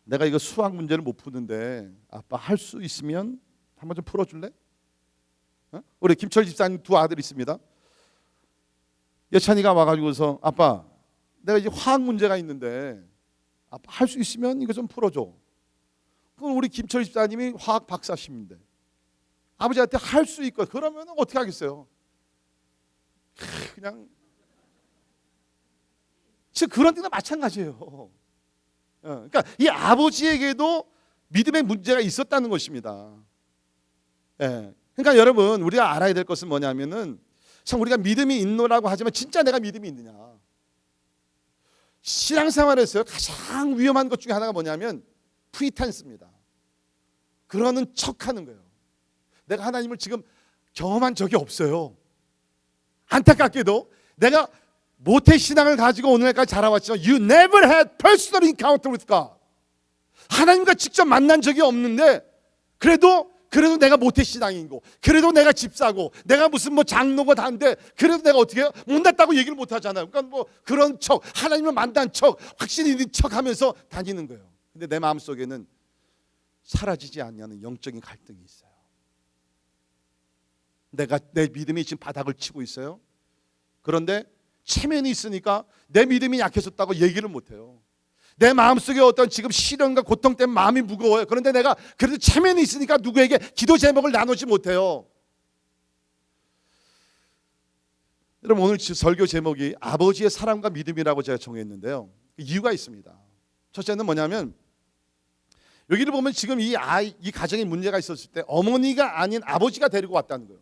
내가 이거 수학 문제를 못 푸는데 아빠 할 수 있으면 한번 좀 풀어줄래? 우리 김철 집사님 두 아들이 있습니다. 여찬이가 와가지고서 아빠 내가 이제 화학 문제가 있는데 아빠 할 수 있으면 이거 좀 풀어줘. 그럼 우리 김철 집사님이 화학 박사님인데 아버지한테 할 수 있고 그러면 어떻게 하겠어요? 그냥 즉 그런 데는 마찬가지예요. 그러니까 이 아버지에게도 믿음의 문제가 있었다는 것입니다. 그러니까 여러분 우리가 알아야 될 것은 뭐냐면은 참 우리가 믿음이 있노라고 하지만 진짜 내가 믿음이 있느냐. 신앙생활에서 가장 위험한 것 중에 하나가 뭐냐면 프리텐스입니다. 그러는 척하는 거예요. 내가 하나님을 지금 경험한 적이 없어요. 안타깝게도 내가 모태신앙을 가지고 오늘까지 자라왔지만 You never had personal encounter with God. 하나님과 직접 만난 적이 없는데 그래도 내가 모태신앙이고 그래도 내가 집사고 내가 무슨 뭐 장로고 다인데 그래도 내가 어떻게 해요? 못났다고 얘기를 못하잖아요. 그러니까 뭐 그런 척 하나님을 만난 척 확신이 있는 척하면서 다니는 거예요. 근데 내 마음속에는 사라지지 않는 영적인 갈등이 있어요. 내 믿음이 지금 바닥을 치고 있어요. 그런데 체면이 있으니까 내 믿음이 약해졌다고 얘기를 못해요. 내 마음속에 어떤 지금 시련과 고통 때문에 마음이 무거워요. 그런데 내가 그래도 체면이 있으니까 누구에게 기도 제목을 나누지 못해요. 여러분 오늘 설교 제목이 아버지의 사랑과 믿음이라고 제가 정했는데요. 이유가 있습니다. 첫째는 뭐냐면 여기를 보면 지금 이 가정에 문제가 있었을 때 어머니가 아닌 아버지가 데리고 왔다는 거예요.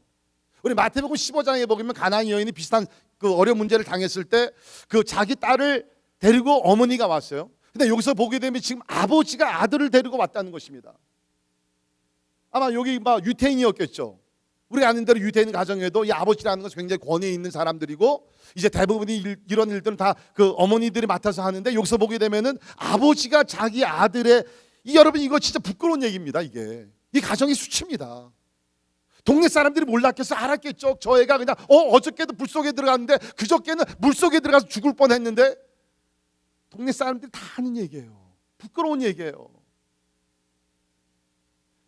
우리 마태복음 15장에 보면 가나안 여인이 비슷한 그 어려운 문제를 당했을 때 그 자기 딸을 데리고 어머니가 왔어요. 근데 여기서 보게 되면 지금 아버지가 아들을 데리고 왔다는 것입니다. 아마 여기 막 유태인이었겠죠. 우리 아는 대로 유태인 가정에도 이 아버지라는 것은 굉장히 권위 있는 사람들이고 이제 대부분이 이런 일들은 다 그 어머니들이 맡아서 하는데 여기서 보게 되면은 아버지가 자기 아들의 여러분 이거 진짜 부끄러운 얘기입니다. 이 가정이 수치입니다. 동네 사람들이 몰랐겠어? 알았겠죠. 저 애가 그냥 어저께도 불 속에 들어갔는데 그저께는 물 속에 들어가서 죽을 뻔했는데 동네 사람들이 다 하는 얘기예요. 부끄러운 얘기예요.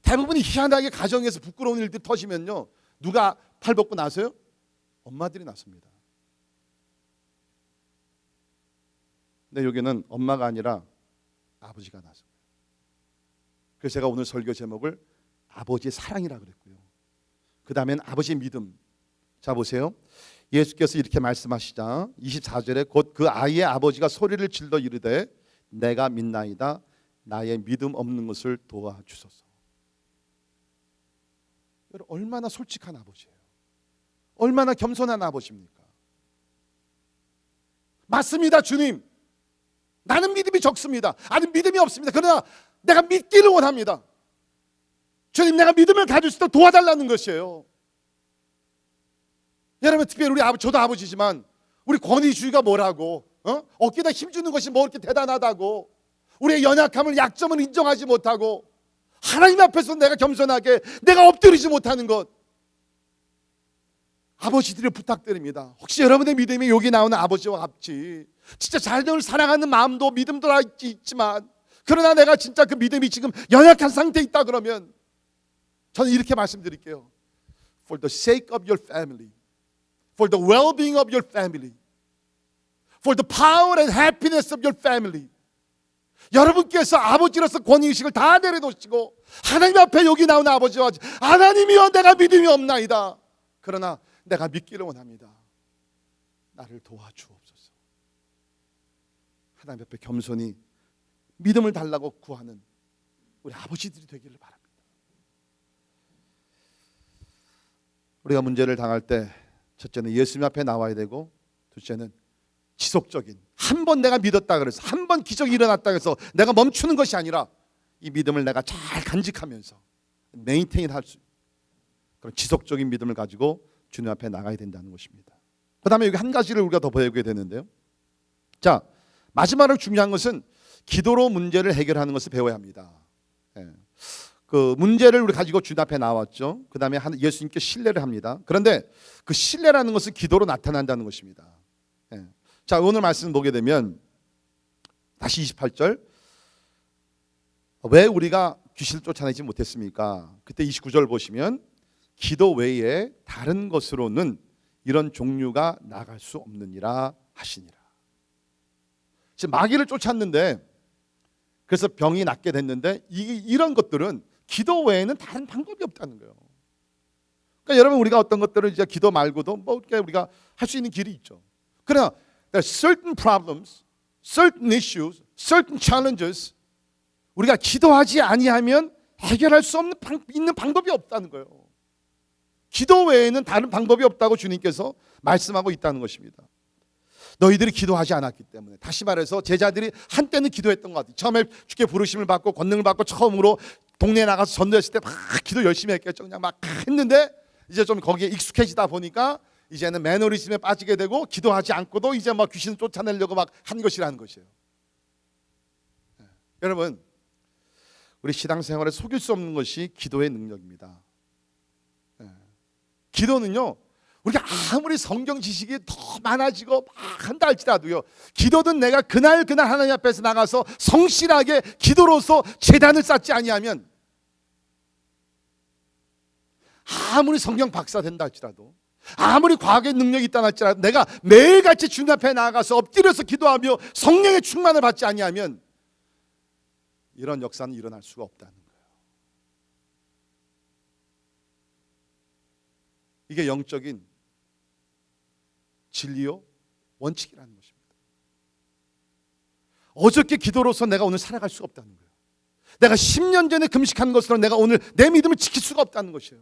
대부분이 희한하게 가정에서 부끄러운 일들이 터지면요 누가 팔 벗고 나서요? 엄마들이 나섭니다. 근데 여기는 엄마가 아니라 아버지가 나섭니다. 그래서 제가 오늘 설교 제목을 아버지의 사랑이라 그랬고요. 그 다음엔 아버지의 믿음. 자 보세요. 예수께서 이렇게 말씀하시자 24절에 곧 그 아이의 아버지가 소리를 질러 이르되 내가 믿나이다 나의 믿음 없는 것을 도와주소서. 여러분 얼마나 솔직한 아버지예요. 얼마나 겸손한 아버지입니까? 맞습니다 주님. 나는 믿음이 적습니다. 아니 믿음이 없습니다. 그러나 내가 믿기를 원합니다. 주님 내가 믿음을 가질 수 있도록 도와달라는 것이에요. 여러분 특별히 우리 저도 아버지지만 우리 권위주의가 뭐라고 어깨에다 힘주는 것이 뭐 이렇게 대단하다고 우리의 연약함을 약점을 인정하지 못하고 하나님 앞에서 내가 겸손하게 내가 엎드리지 못하는 것 아버지들이 부탁드립니다. 혹시 여러분의 믿음이 여기 나오는 아버지와 같이 진짜 자녀를 사랑하는 마음도 믿음도 있지만 그러나 내가 진짜 그 믿음이 지금 연약한 상태에 있다 그러면 저는 이렇게 말씀드릴게요. For the sake of your family, for the well-being of your family, for the power and happiness of your family. 여러분께서 아버지로서 권위의식을 다 내려놓으시고 하나님 앞에 여기 나오는 아버지와 하나님이여 내가 믿음이 없나이다. 그러나 내가 믿기를 원합니다. 나를 도와주옵소서. 하나님 앞에 겸손히 믿음을 달라고 구하는 우리 아버지들이 되기를 바랍니다. 우리가 문제를 당할 때 첫째는 예수님 앞에 나와야 되고 둘째는 지속적인 한 번 내가 믿었다 그래서 한 번 기적이 일어났다 그래서 내가 멈추는 것이 아니라 이 믿음을 내가 잘 간직하면서 메인테인 할 수 그런 지속적인 믿음을 가지고 주님 앞에 나가야 된다는 것입니다. 그 다음에 여기 한 가지를 우리가 더 배우게 되는데요. 자 마지막으로 중요한 것은 기도로 문제를 해결하는 것을 배워야 합니다. 그 문제를 우리 가지고 주님 앞에 나왔죠. 그 다음에 예수님께 신뢰를 합니다. 그런데 그 신뢰라는 것은 기도로 나타난다는 것입니다. 자 오늘 말씀 보게 되면 다시 28절 왜 우리가 귀신을 쫓아내지 못했습니까? 그때 29절 보시면 기도 외에 다른 것으로는 이런 종류가 나갈 수 없느니라 하시니라. 지금 마귀를 쫓았는데 그래서 병이 낫게 됐는데 이런 것들은 기도 외에는 다른 방법이 없다는 거예요. 그러니까 여러분 우리가 어떤 것들을 이제 기도 말고도 뭐 우리가 할 수 있는 길이 있죠. 그러나 there are certain problems, certain issues, certain challenges 우리가 기도하지 아니하면 해결할 수 없는 있는 방법이 없다는 거예요. 기도 외에는 다른 방법이 없다고 주님께서 말씀하고 있다는 것입니다. 너희들이 기도하지 않았기 때문에. 다시 말해서 제자들이 한때는 기도했던 것 같아요. 처음에 주께 부르심을 받고 권능을 받고 처음으로 동네에 나가서 전도했을 때 막 기도 열심히 했겠죠. 그냥 막 했는데 이제 좀 거기에 익숙해지다 보니까 이제는 매너리즘에 빠지게 되고 기도하지 않고도 이제 막 귀신을 쫓아내려고 막 한 것이라는 것이에요. 여러분, 우리 신앙생활에 속일 수 없는 것이 기도의 능력입니다. 기도는요, 우리가 아무리 성경 지식이 더 많아지고 막 한다 할지라도요, 기도는 내가 그날 하나님 앞에서 나가서 성실하게 기도로서 제단을 쌓지 아니하면, 아무리 성경 박사 된다 할지라도, 아무리 과학의 능력이 있다 할지라도, 내가 매일같이 주님 앞에 나가서 엎드려서 기도하며 성령의 충만을 받지 아니하면 이런 역사는 일어날 수가 없다는 거예요. 이게 영적인 진리요 원칙이라는 것입니다. 어저께 기도로서 내가 오늘 살아갈 수가 없다는 거예요. 내가 10년 전에 금식한 것으로 내가 오늘 내 믿음을 지킬 수가 없다는 것이에요.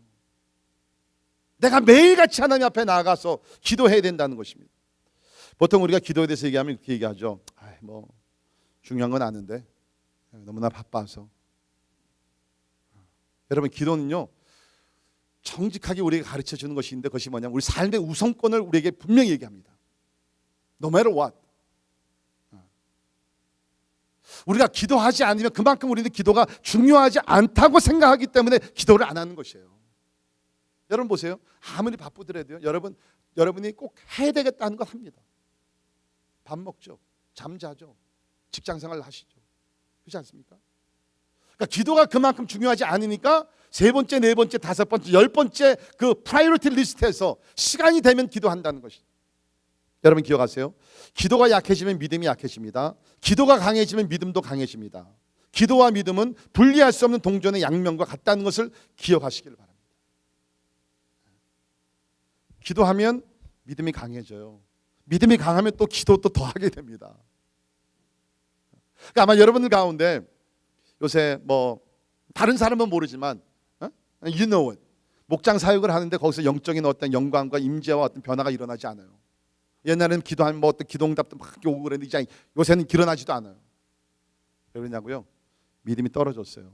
내가 매일같이 하나님 앞에 나아가서 기도해야 된다는 것입니다. 보통 우리가 기도에 대해서 얘기하면 이렇게 얘기하죠. 뭐 중요한 건 아는데 너무나 바빠서. 여러분, 기도는요 정직하게 우리에게 가르쳐주는 것이 있는데, 그것이 뭐냐면 우리 삶의 우선권을 우리에게 분명히 얘기합니다. No matter what. 우리가 기도하지 않으면 그만큼 우리는 기도가 중요하지 않다고 생각하기 때문에 기도를 안 하는 것이에요. 여러분 보세요. 아무리 바쁘더라도요, 여러분이 꼭 해야 되겠다는 걸 합니다. 밥 먹죠, 잠자죠, 직장생활을 하시죠. 그렇지 않습니까? 그러니까 기도가 그만큼 중요하지 않으니까 세 번째, 네 번째, 다섯 번째, 열 번째 그 프라이어리티 리스트에서 시간이 되면 기도한다는 것이죠. 여러분 기억하세요. 기도가 약해지면 믿음이 약해집니다. 기도가 강해지면 믿음도 강해집니다. 기도와 믿음은 분리할 수 없는 동전의 양면과 같다는 것을 기억하시길 바랍니다. 기도하면 믿음이 강해져요. 믿음이 강하면 또 기도도 더 하게 됩니다. 그러니까 아마 여러분들 가운데 요새 뭐 다른 사람은 모르지만 you know it. 목장 사역을 하는데 거기서 영적인 어떤 영광과 임재와 어떤 변화가 일어나지 않아요. 옛날에는 기도하면 뭐 어떤 기도응답도 막 오고 그랬는데 이제 요새는 일어나지도 않아요. 왜 그러냐고요? 믿음이 떨어졌어요.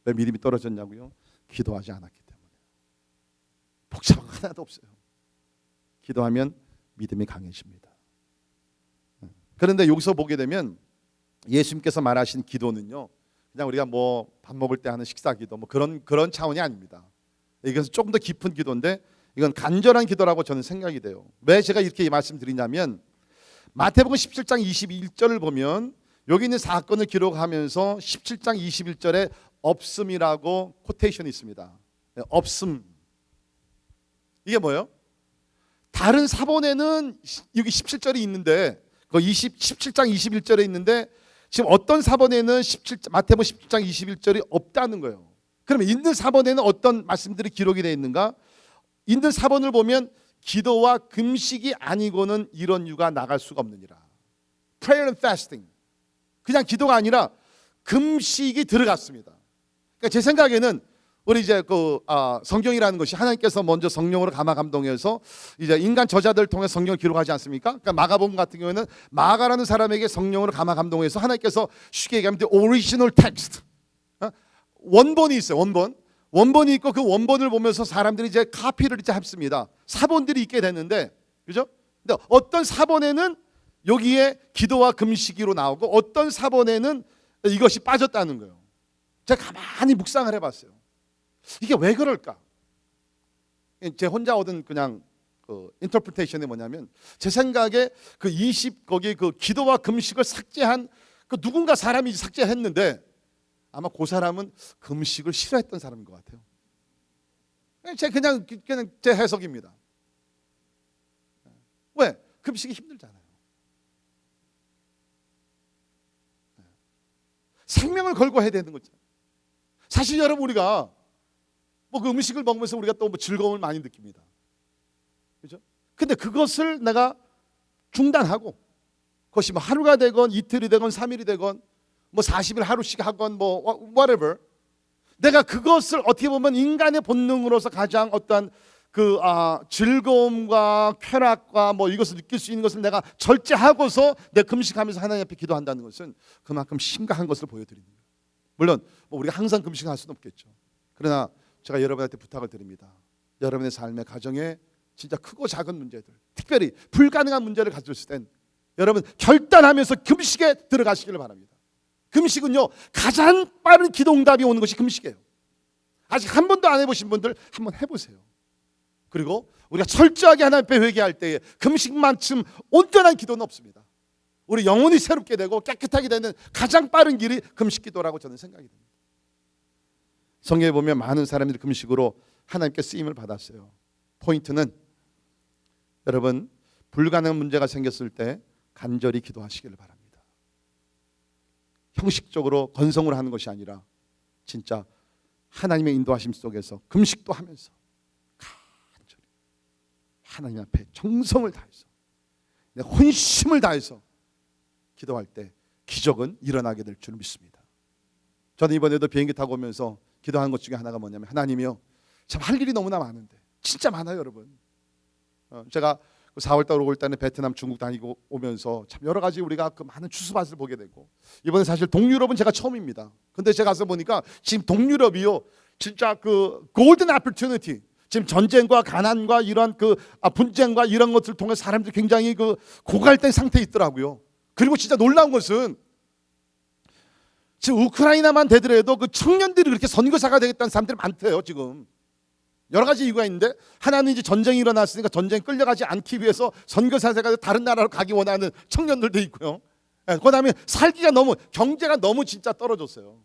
왜 믿음이 떨어졌냐고요? 기도하지 않았기 때문에. 복잡한 거 하나도 없어요. 기도하면 믿음이 강해집니다. 그런데 여기서 보게 되면 예수님께서 말하신 기도는요, 그냥 우리가 뭐 밥 먹을 때 하는 식사 기도 뭐 그런 차원이 아닙니다. 이것은 조금 더 깊은 기도인데 이건 간절한 기도라고 저는 생각이 돼요. 왜 제가 이렇게 말씀드리냐면 마태복음 17장 21절을 보면 여기 있는 사건을 기록하면서 17장 21절에 없음이라고 코테이션이 있습니다. 없음. 이게 뭐예요? 다른 사본에는 여기 17절이 있는데 그 17장 21절에 있는데 지금 어떤 사본에는 마태복음 17장 21절이 없다는 거예요. 그러면 있는 사본에는 어떤 말씀들이 기록이 되어 있는가? 있는 사본을 보면 기도와 금식이 아니고는 이런 유가 나갈 수가 없느니라. Prayer and fasting. 그냥 기도가 아니라 금식이 들어갔습니다. 그러니까 제 생각에는 우리 이제 성경이라는 것이 하나님께서 먼저 성령으로 감화 감동해서 이제 인간 저자들을 통해 성경을 기록하지 않습니까? 그러니까 마가복음 같은 경우에는 마가라는 사람에게 성령으로 감화 감동해서 하나님께서 쉽게 얘기하면 the original text, 원본이 있어요. 원본이 있고 그 원본을 보면서 사람들이 이제 카피를 이제 합습니다. 사본들이 있게 됐는데, 그죠? 근데 어떤 사본에는 여기에 기도와 금식이로 나오고 어떤 사본에는 이것이 빠졌다는 거예요. 제가 가만히 묵상을 해봤어요. 이게 왜 그럴까? 제 혼자 얻은 그냥 인터프리테이션이 뭐냐면 제 생각에 거기 기도와 금식을 삭제한 누군가 사람이 삭제했는데 아마 그 사람은 금식을 싫어했던 사람인 것 같아요. 그냥 제 해석입니다. 왜? 금식이 힘들잖아요. 생명을 걸고 해야 되는 거죠. 사실 여러분 우리가 뭐 그 음식을 먹으면서 우리가 또 뭐 즐거움을 많이 느낍니다. 그렇죠? 근데 그것을 내가 중단하고 그것이 뭐 하루가 되건 이틀이 되건 3일이 되건 뭐 40일 하루씩 하건 뭐 whatever, 내가 그것을 어떻게 보면 인간의 본능으로서 가장 어떠한 즐거움과 쾌락과 뭐 이것을 느낄 수 있는 것을 내가 절제하고서 내 금식하면서 하나님 앞에 기도한다는 것은 그만큼 심각한 것을 보여드리는 거예요. 물론 뭐 우리가 항상 금식할 수는 없겠죠. 그러나 제가 여러분한테 부탁을 드립니다. 여러분의 삶의 가정에 진짜 크고 작은 문제들, 특별히 불가능한 문제를 가졌을 땐 여러분 결단하면서 금식에 들어가시기를 바랍니다. 금식은요, 가장 빠른 기도 응답이 오는 것이 금식이에요. 아직 한 번도 안 해보신 분들 한번 해보세요. 그리고 우리가 철저하게 하나님 앞에 회개할 때에 금식만큼 온전한 기도는 없습니다. 우리 영혼이 새롭게 되고 깨끗하게 되는 가장 빠른 길이 금식 기도라고 저는 생각이 됩니다. 성경에 보면 많은 사람들이 금식으로 하나님께 쓰임을 받았어요. 포인트는 여러분, 불가능한 문제가 생겼을 때 간절히 기도하시기를 바랍니다. 형식적으로 건성으로 하는 것이 아니라 진짜 하나님의 인도하심 속에서 금식도 하면서 간절히 하나님 앞에 정성을 다해서 내 혼심을 다해서 기도할 때 기적은 일어나게 될 줄 믿습니다. 저는 이번에도 비행기 타고 오면서 기도한 것 중에 하나가 뭐냐면, 하나님이요, 참 할 일이 너무나 많은데, 진짜 많아요 여러분. 제가 4월달 5월달에 베트남 중국 다니고 오면서 참 여러 가지 우리가 그 많은 추수밭을 보게 되고, 이번에 사실 동유럽은 제가 처음입니다. 근데 제가 가서 보니까 지금 동유럽이요, 진짜 그 골든 오퍼튜니티, 지금 전쟁과 가난과 이런 분쟁과 이런 것들을 통해 사람들이 굉장히 고갈된 상태에 있더라고요. 그리고 진짜 놀라운 것은 지금 우크라이나만 되더라도 그 청년들이 그렇게 선교사가 되겠다는 사람들이 많대요. 지금 여러 가지 이유가 있는데, 하나는 이제 전쟁이 일어났으니까 전쟁 끌려가지 않기 위해서 선교사가 다른 나라로 가기 원하는 청년들도 있고요. 그다음에 살기가 너무, 경제가 너무 진짜 떨어졌어요.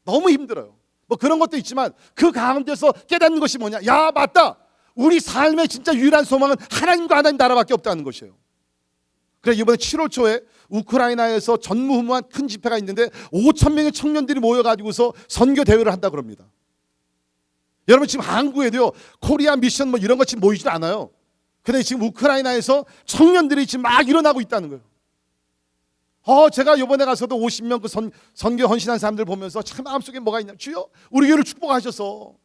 너무 힘들어요. 뭐 그런 것도 있지만 그 가운데서 깨닫는 것이 뭐냐? 야, 맞다. 우리 삶의 진짜 유일한 소망은 하나님과 하나님 나라밖에 없다는 것이에요. 그래서 이번에 7월 초에 우크라이나에서 전무후무한 큰 집회가 있는데 5천 명의 청년들이 모여가지고서 선교 대회를 한다 그럽니다. 여러분, 지금 한국에도요, 코리아 미션 뭐 이런 것 지금 모이지도 않아요. 근데 지금 우크라이나에서 청년들이 지금 막 일어나고 있다는 거예요. 제가 이번에 가서도 50명 그 선교 헌신한 사람들 보면서 참 마음속에 뭐가 있냐, 주여 우리 교회를 축복하셔서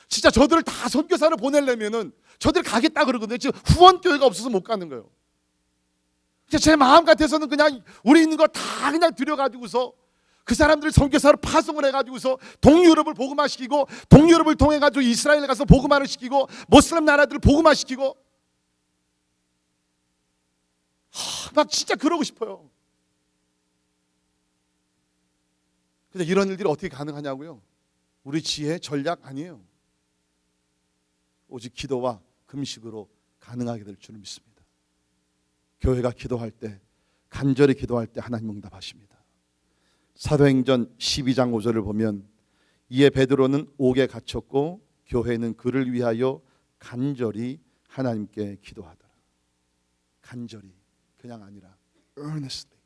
진짜 저들을 다 선교사를 보내려면은 저들 가겠다 그러거든요. 지금 후원교회가 없어서 못 가는 거예요. 제 마음 같아서는 그냥 우리 있는 거 다 그냥 들여가지고서 그 사람들을 선교사로 파송을 해가지고서 동유럽을 복음화시키고, 동유럽을 통해 가지고 이스라엘 가서 복음화를 시키고, 모슬림 나라들을 복음화시키고, 막 진짜 그러고 싶어요. 근데 이런 일들이 어떻게 가능하냐고요? 우리 지혜, 전략 아니에요. 오직 기도와 금식으로 가능하게 될 줄 믿습니다. 교회가 기도할 때, 간절히 기도할 때 하나님 응답하십니다. 사도행전 12장 5절을 보면, 이에 베드로는 옥에 갇혔고 교회는 그를 위하여 간절히 하나님께 기도하더라. 간절히, 그냥 아니라 earnestly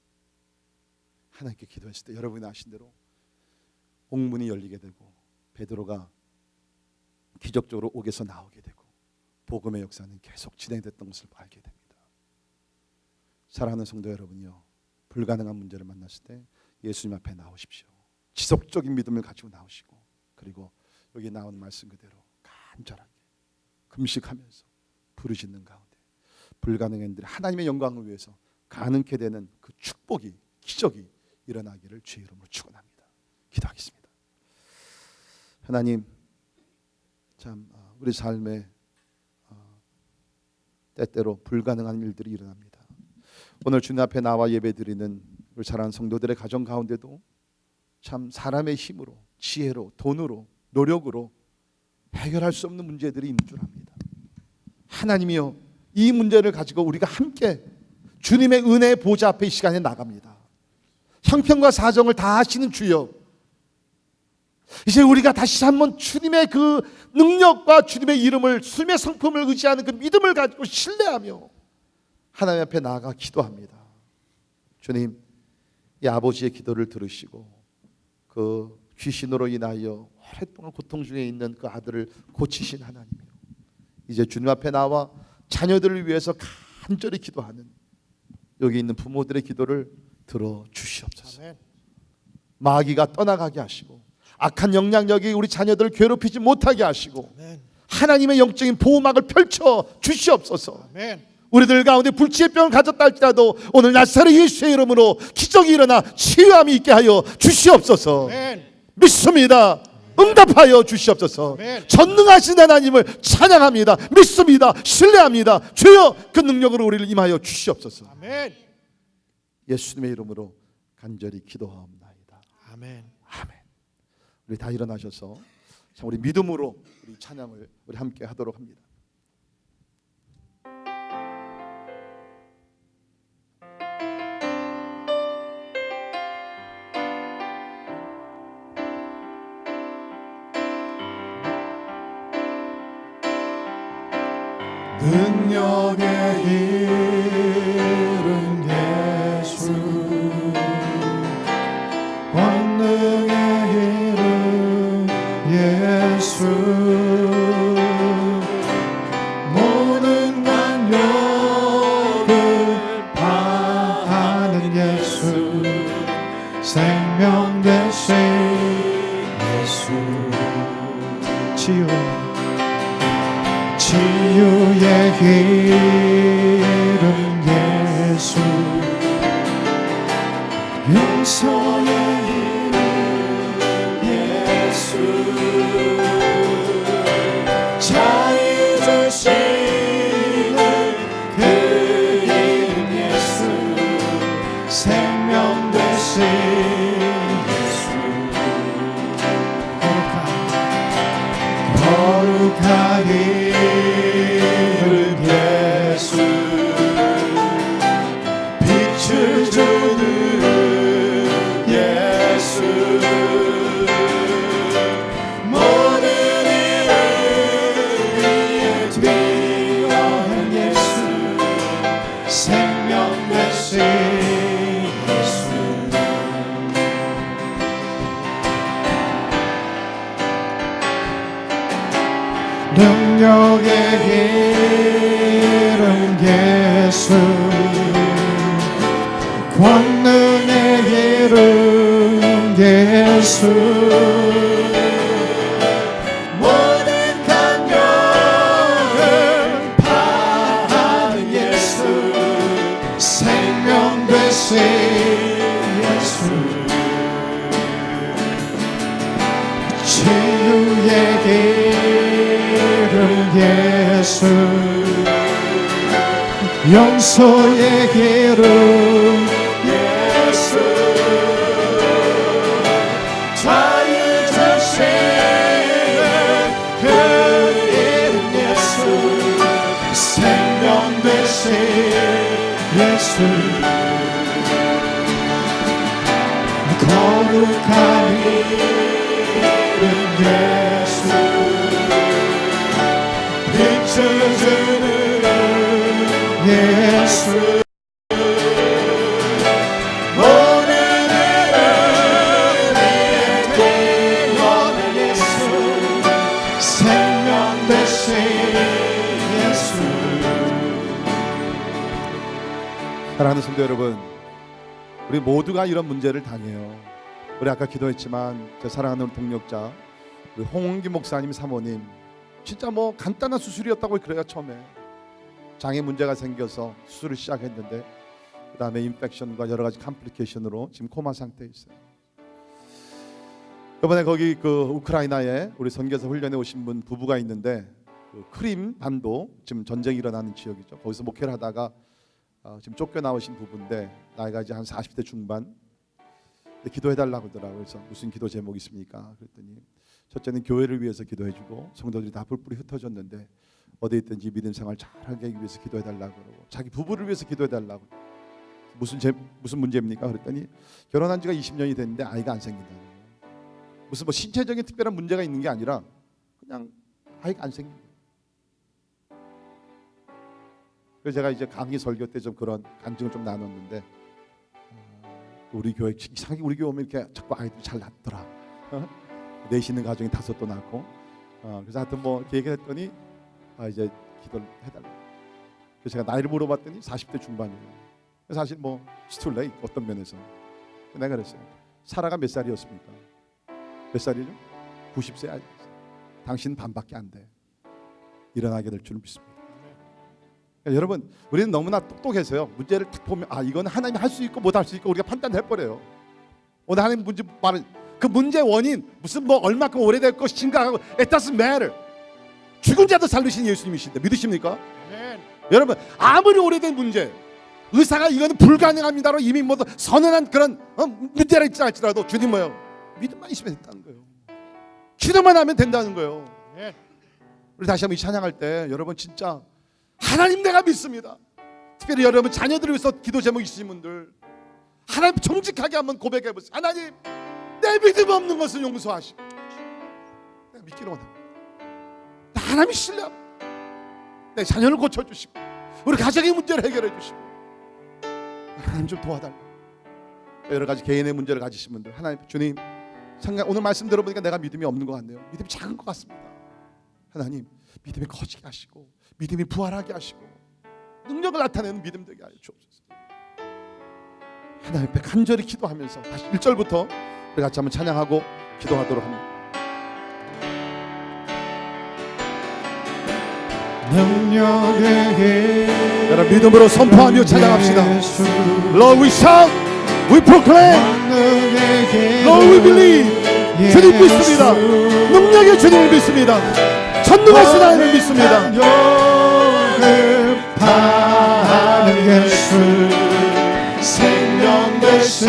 하나님께 기도했을 때 여러분이 아신 대로 옥문이 열리게 되고 베드로가 기적적으로 옥에서 나오게 되고 복음의 역사는 계속 진행됐던 것을 알게 됩니다. 사랑하는 성도 여러분요, 불가능한 문제를 만났을 때 예수님 앞에 나오십시오. 지속적인 믿음을 가지고 나오시고, 그리고 여기 나온 말씀 그대로 간절하게 금식하면서 부르짖는 가운데 불가능한 일들이 하나님의 영광을 위해서 가능케 되는 그 축복이, 기적이 일어나기를 주의 이름으로 축원합니다. 기도하겠습니다. 하나님, 참 우리 삶에 때때로 불가능한 일들이 일어납니다. 오늘 주님 앞에 나와 예배드리는 우리 사랑하는 성도들의 가정 가운데도 참 사람의 힘으로, 지혜로, 돈으로, 노력으로 해결할 수 없는 문제들이 있는 줄 압니다. 하나님이여, 이 문제를 가지고 우리가 함께 주님의 은혜의 보좌 앞에 이 시간에 나갑니다. 형편과 사정을 다 아시는 주여, 이제 우리가 다시 한번 주님의 그 능력과 주님의 이름을, 주님의 성품을 의지하는 그 믿음을 가지고 신뢰하며 하나님 앞에 나아가 기도합니다. 주님, 이 아버지의 기도를 들으시고 그 귀신으로 인하여 오랫동안 고통 중에 있는 그 아들을 고치신 하나님이요, 이제 주님 앞에 나와 자녀들을 위해서 간절히 기도하는 여기 있는 부모들의 기도를 들어주시옵소서. 마귀가 떠나가게 하시고 악한 영향력이 우리 자녀들을 괴롭히지 못하게 하시고 하나님의 영적인 보호막을 펼쳐 주시옵소서. 아멘. 우리들 가운데 불치의 병을 가졌다 할지라도 오늘 나사렛 예수의 이름으로 기적이 일어나 치유함이 있게 하여 주시옵소서. 아멘. 믿습니다. 응답하여 주시옵소서. 아멘. 전능하신 하나님을 찬양합니다. 믿습니다. 신뢰합니다. 주여 그 능력으로 우리를 임하여 주시옵소서. 아멘. 예수님의 이름으로 간절히 기도하옵나이다. 아멘. 아멘. 우리 다 일어나셔서 참 우리 믿음으로 우리 찬양을 우리 함께 하도록 합니다. 능력의 이름 예수, 권능의 이름 예수, 모든 만력을 파하는 예수, 생명 되신 예수, 치유의 이름 예수, 용서의 이름 예수, 자유 주시는 그 이름 예수, 생명 되신 예수, 거룩한 이름 예수, 빛을 주는 예수, 모든 이름 위에 뛰어난 예수, 생명 되신 예수, 능력의 이름 예수, 권능의 이름 예수, 모든 간격을 파하는 예수, 생명 되신 예수, 치유의 이름 예수, 용서의 이름 예수, 자유 주시는 그 이름 예수, 생명 되신 예수, 거룩한 이름 예수, 빛을 주는 예수, 모든 이름 위에 뛰어난 예수, 생명 되신 예수. 사랑하는 성도 여러분, 우리 모두가 이런 문제를 당해요. 우리 아까 기도했지만 제 사랑하는 동력자 우리 홍은기 목사님 사모님, 진짜 뭐 간단한 수술이었다고 그래요. 처음에 장에 문제가 생겨서 수술을 시작했는데 그 다음에 인펙션과 여러 가지 컴플리케이션으로 지금 코마 상태에 있어요. 이번에 거기 그 우크라이나에 우리 선교사 훈련에 오신 분 부부가 있는데 그 크림 반도 지금 전쟁이 일어나는 지역이죠. 거기서 목회를 하다가 지금 쫓겨나오신 부부인데 나이가 이제 한 40대 중반. 기도해달라고 하더라고요. 그래서 무슨 기도 제목이 있습니까? 그랬더니 첫째는 교회를 위해서 기도해주고 성도들이 다 뿔뿔이 흩어졌는데 어디에 있든지 믿음 생활 잘하게 하기 위해서 기도해달라고 그러고 자기 부부를 위해서 기도해달라고. 무슨 문제입니까? 그랬더니 결혼한 지가 20년이 됐는데 아이가 안 생긴다는 거예요. 무슨 뭐 신체적인 특별한 문제가 있는 게 아니라 그냥 아이가 안 생긴 거예요. 그래서 제가 이제 강의 설교 때 좀 그런 간증을 좀 나눴는데 우리 교회 이상하게 우리 교회 오면 이렇게 자꾸 아이들이 잘 낳더라. 넷 있는 가정이 5도 낳고 그래서 하여튼 뭐 이렇게 얘기했더니 이제 기도를 해달라. 그래서 제가 나이를 물어봤더니 40대 중반이에요. 사실 뭐 스툴레이 어떤 면에서 내가 그랬어요. 사라가 몇 살이었습니까? 몇 살이죠? 90세 아니었어요. 당신 반밖에 안 돼. 일어나게 될 줄 믿습니다. 그러니까 여러분, 우리는 너무나 똑똑해서요, 문제를 딱 보면 이건 하나님이 할 수 있고 못 할 수 있고 우리가 판단해버려요. 오늘 하나님 문제 말은 그 문제 원인 무슨 뭐 얼마큼 오래됐고 심각하고 it doesn't matter. 죽은 자도 살리신 예수님이신데 믿으십니까? 여러분, 아무리 오래된 문제, 의사가 이거는 불가능합니다로 이미 뭐 선언한 그런 문제가 있지 할지라도 주님 뭐요? 믿음만 있으면 된다는 거예요. 기도만 하면 된다는 거예요. 우리 다시 한번 이 찬양할 때 여러분 진짜 하나님 내가 믿습니다. 특별히 여러분 자녀들을 위해서 기도 제목 있으신 분들 하나님 정직하게 한번 고백해 보세요. 하나님, 내 믿음 없는 것을 용서하시고 내가 믿기로 원합니다. 하나님이 신뢰합니다. 내 자녀를 고쳐주시고 우리 가정의 문제를 해결해 주시고 하나님 좀 도와달라. 여러 가지 개인의 문제를 가지신 분들 하나님, 주님, 오늘 말씀 들어보니까 내가 믿음이 없는 것 같네요. 믿음이 작은 것 같습니다. 하나님, 믿음이 커지게 하시고 믿음이 부활하게 하시고 능력을 나타내는 믿음 되게 하여 주옵소서. 하나님 앞에 간절히 기도하면서 다시 1절부터 우리 같이 한번 찬양하고 기도하도록 합니다. 능력의 여러분 믿음으로 선포하며 찬양합시다. Lord we shout, we proclaim, Lord we believe. 주님 믿습니다. 능력의 주님을 믿습니다. 전능하신 하나님을 믿습니다. 영급하는 예수, 생명 되신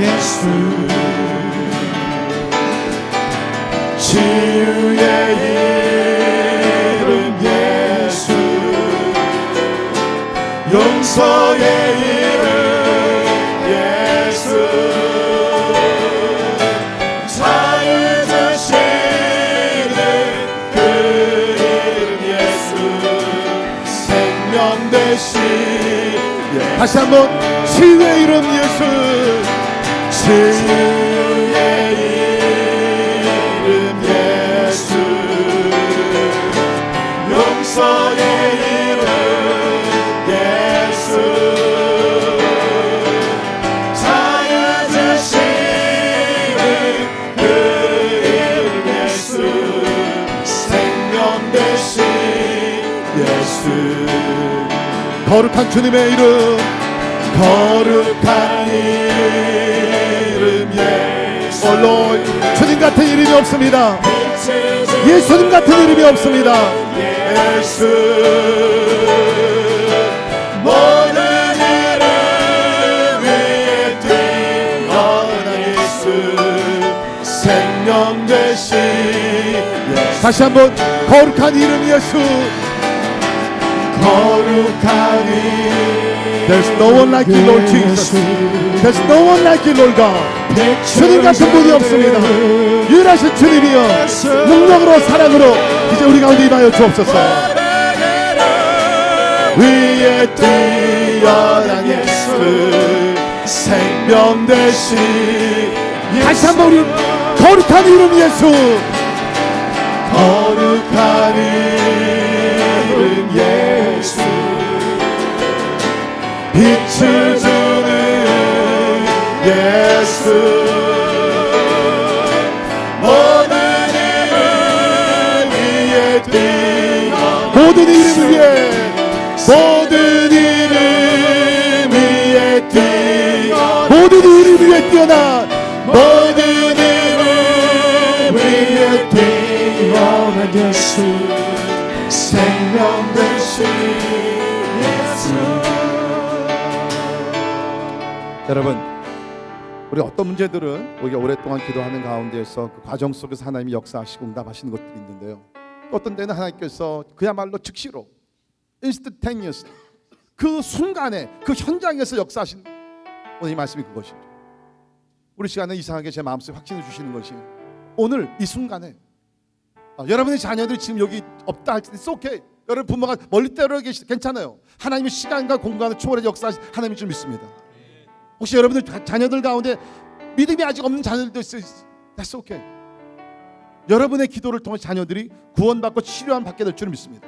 예수, 치유의 이름 예수, 용서의 이름 예수, 자유 주시는 그 이름 예수, 생명 되신 다시 한번 치유의 이름 예수, 치유의 이름 예수, 용서의 이름 예수, 자유 주시는 그 이름 예수, 생명 되신 예수, 거룩한 주님의 이름, 거룩한 이름 예수, Lord, 주님 같은 이름이 없습니다. 예수님 같은 이름이 없습니다. 예수, 모든 이름 위에 뛰어난 예수, 생명 되신 예수, 다시 한번 거룩한 이름 예수. 거룩한 이름 There's no one like you, Lord Jesus. There's no one like you, Lord God. 주님 같은 분이 없습니다. 유일하신 주님이여, 능력으로 사랑으로 이제 우리 가운데 임하여 주옵소서. 위에 뛰어난 예수, 생명 되신 다시 한번 우리 거룩한 이름 예수. 거룩한 이름 예수, 빛을 주는 예수, 모든 이름 위에 뛰어 모든 이름 위에, 모든 이름 위에 뛰어 모든 이름 위에 뛰어난 모든 이름 위에 뛰어난 예수, 생명 되신 예수. 여러분, 우리 어떤 문제들은 우리가 오랫동안 기도하는 가운데에서 그 과정 속에서 하나님이 역사하시고 응답하시는 것들이 있는데요, 또 어떤 때는 하나님께서 그야말로 즉시로 instantaneous, 그 순간에 그 현장에서 역사하신 오늘 이 말씀이 그것이죠. 우리 시간에 이상하게 제 마음속에 확신을 주시는 것이 오늘 이 순간에 여러분의 자녀들이 지금 여기 없다 할지 it's okay. 여러분 부모가 멀리 떨어져 계시 괜찮아요. 하나님의 시간과 공간을 초월해 역사하신 하나님을 줄 믿습니다. 혹시 여러분들 자녀들 가운데 믿음이 아직 없는 자녀들도 있어요. That's okay. 여러분의 기도를 통해 자녀들이 구원받고 치료함 받게 될 줄 믿습니다.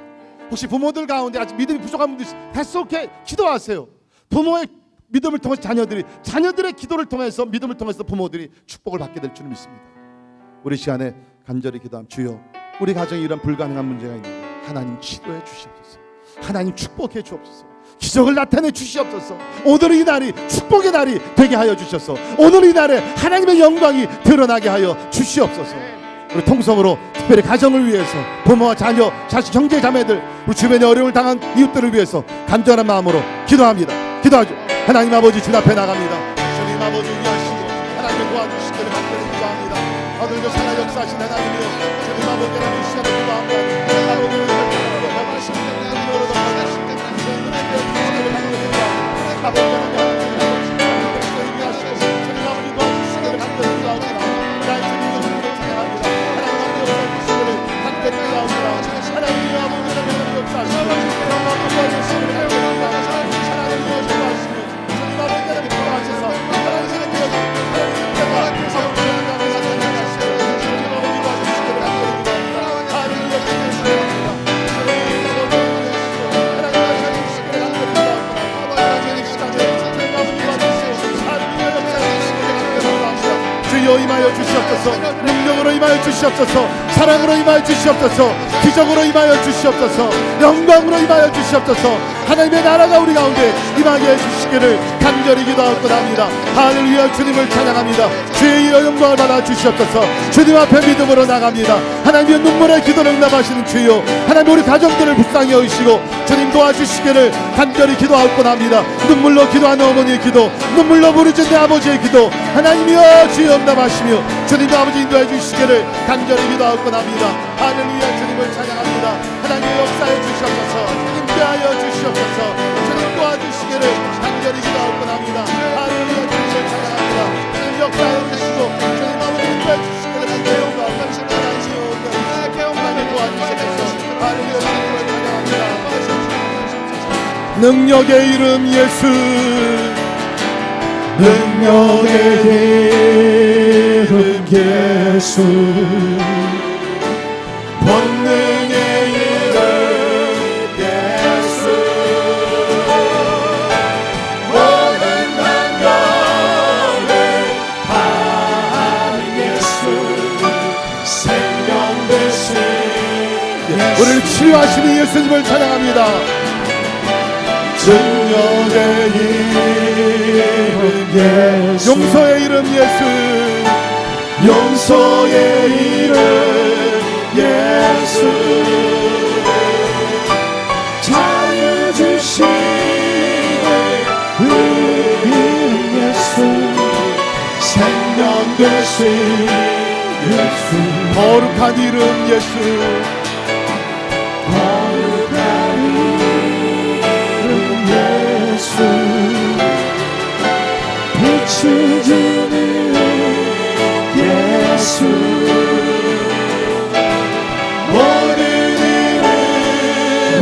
혹시 부모들 가운데 아직 믿음이 부족한 분들 있어요. That's okay. 기도하세요. 부모의 믿음을 통해 자녀들의 기도를 통해서 믿음을 통해서 부모들이 축복을 받게 될 줄 믿습니다. 우리 시간에 간절히 기도함. 주여, 우리 가정에 이런 불가능한 문제가 있는데 하나님 치료해 주시옵소서. 하나님 축복해 주옵소서. 기적을 나타내 주시옵소서. 오늘 이 날이 축복의 날이 되게 하여 주셔서 오늘 이 날에 하나님의 영광이 드러나게 하여 주시옵소서. 우리 통성으로 특별히 가정을 위해서 부모와 자녀, 자식, 형제, 자매들, 우리 주변에 어려움을 당한 이웃들을 위해서 간절한 마음으로 기도합니다. 기도하죠. 하나님 아버지 주 앞에 나갑니다. 주님 아버지 위하시고 하나님의 도와주시기를 간절히 기도합니다. 오늘도 살아 역사하신 하나님이여, 주님 아버지 하나님 이 시간에 기도합니다. 하나님 아버지를 임하여 주시옵소서. 능력으로 임하여 주시옵소서. 사랑으로 임하여 주시옵소서. 기적으로 임하여 주시옵소서. 영광으로 임하여 주시옵소서. 하나님의 나라가 우리 가운데 임하게 해주시기를 간절히 기도하고 합니다. 할렐루야. 주님을 찬양합니다. 주의 이어 영광을 받아 주시옵소서. 주님 앞에 믿음으로 나갑니다. 하나님의 눈물의 기도를 응답하시는 주여, 하나님 우리 가정들을 불쌍히 여기시고 주님 도와주시기를 간절히 기도하고 합니다. 눈물로 기도하는 어머니의 기도, 눈물로 부르짖는 내 아버지의 기도, 하나님이여 주여 응답하시며 주님 아버지 인도해 주시기를 간절히 기도하고 합니다. 할렐루야. 주님을 찬양합니다. 하나님 역사해 주시옵소서. 임재하여 주시옵소서. 주님 도와주시기를 간절히 기도하고 합니다. 할렐루야. 주님을 찬양합니다. 주님 역사해 주시고 주님 아버지 인도해 주시기를 간절히 기도하고 하나님 도와주시옵소서. 할렐루야. 주님을 찬양합니다. 능력의 이름 예수, 능력의 이름 예수, 권능의 이름 예수, 모든 환경을 다하는 예수, 생명 되신 예수, 우리를 치유하시는 예수님을 찬양합니다. 능력의 이름 예수, 용서의 이름 예수, 용서의 이름 예수, 자유 주시는 이름 예수, 생명 되신 예수, 거룩한 이름 예수, 거룩한 이름 예수, 빛을 주는 예수, 모든 이름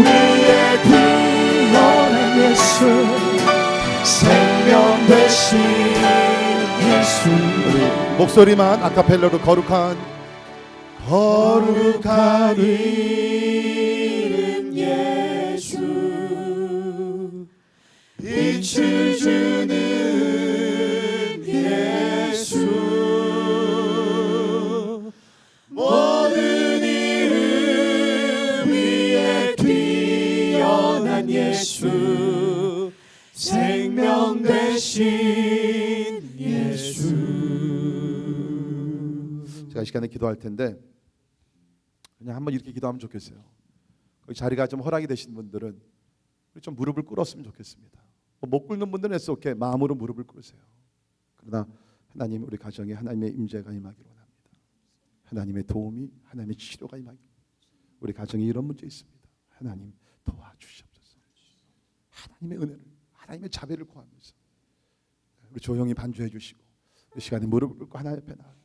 위에 뛰어난 예수, 생명 되신 예수. 우리 목소리만 아카펠라로 거룩한 이름 예수, 빛을 주는 예수, 모든 이름 위에 뛰어난 예수, 생명 되신 예수. 제가 이 시간에 기도할 텐데 그냥 한번 이렇게 기도하면 좋겠어요. 거기 자리가 좀 허락이 되신 분들은 우리 좀 무릎을 꿇었으면 좋겠습니다. 못 꿇는 분들은 애써 마음으로 무릎을 꿇으세요. 그러나 하나님 우리 가정에 하나님의 임재가 임하기를 원합니다. 하나님의 도움이, 하나님의 치료가 임하기를. 우리 가정에 이런 문제 있습니다. 하나님 도와주시옵소서. 하나님의 은혜를, 하나님의 자비를 구하면서 우리 조용히 반주해 주시고 이 시간에 무릎을 꿇고 하나님 앞에 나아가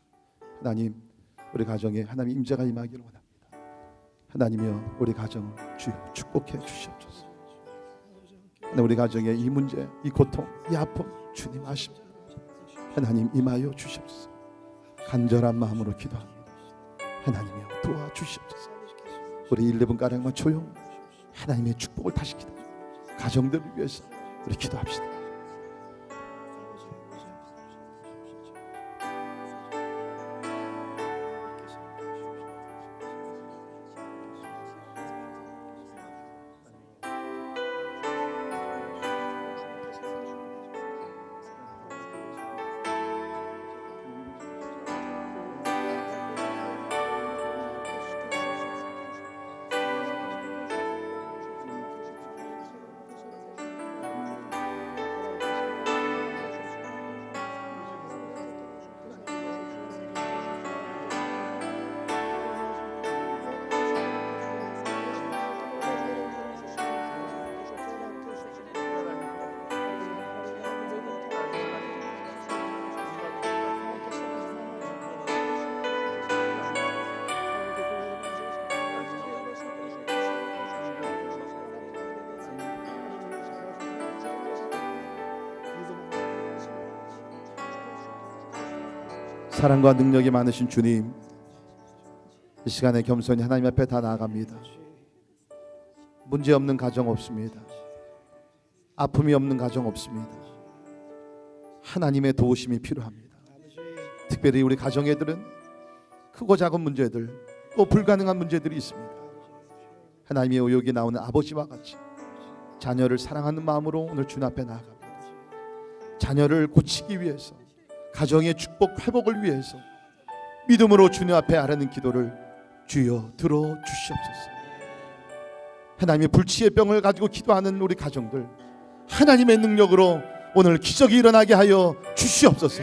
하나님 우리 가정에 하나님의 임재가 임하기를 원합니다. 하나님이여 우리 가정을 주여 축복해 주시옵소서. 우리 가정의 이 문제, 이 고통, 이 아픔 주님 아십니다. 하나님 임하여 주시옵소서. 간절한 마음으로 기도합니다. 하나님이여 도와주시옵소서. 우리 1~2분가량만 조용히 하나님의 축복을 다시 기도, 가정들을 위해서 우리 기도합시다. 사랑과 능력이 많으신 주님, 이 시간에 겸손히 하나님 앞에 다 나아갑니다. 문제 없는 가정 없습니다. 아픔이 없는 가정 없습니다. 하나님의 도우심이 필요합니다. 특별히 우리 가정애들은 크고 작은 문제들, 또 불가능한 문제들이 있습니다. 하나님의 의욕이 나오는 아버지와 같이 자녀를 사랑하는 마음으로 오늘 주님 앞에 나아갑니다. 자녀를 고치기 위해서, 가정의 축복 회복을 위해서 믿음으로 주님 앞에 아뢰는 기도를 주여 들어주시옵소서. 하나님의 불치의 병을 가지고 기도하는 우리 가정들, 하나님의 능력으로 오늘 기적이 일어나게 하여 주시옵소서.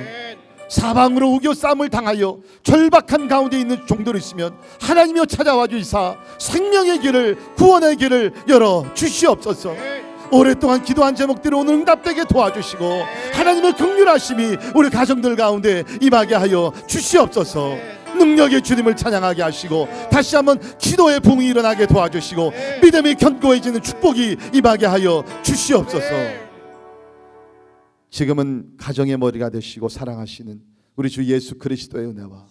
사방으로 우겨 싸움을 당하여 절박한 가운데 있는 종들이 있으면 하나님이여 찾아와 주시사 생명의 길을, 구원의 길을 열어 주시옵소서. 오랫동안 기도한 제목들을 오늘 응답되게 도와주시고 하나님의 긍휼하심이 우리 가정들 가운데 임하게 하여 주시옵소서. 능력의 주님을 찬양하게 하시고 다시 한번 기도의 붕이 일어나게 도와주시고 믿음이 견고해지는 축복이 임하게 하여 주시옵소서. 지금은 가정의 머리가 되시고 사랑하시는 우리 주 예수 그리스도의 은혜와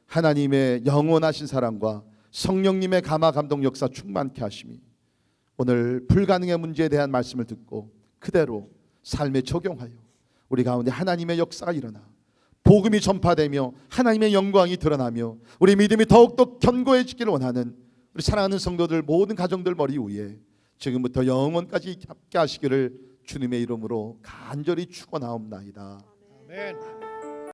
하나님의 영원하신 사랑과 성령님의 감화 감동 역사 충만케 하심이 오늘 불가능의 문제에 대한 말씀을 듣고 그대로 삶에 적용하여 우리 가운데 하나님의 역사가 일어나 복음이 전파되며 하나님의 영광이 드러나며 우리 믿음이 더욱더 견고해지기를 원하는 우리 사랑하는 성도들 모든 가정들 머리 위에 지금부터 영원까지 함께 하시기를 주님의 이름으로 간절히 축원하옵나이다. 아멘.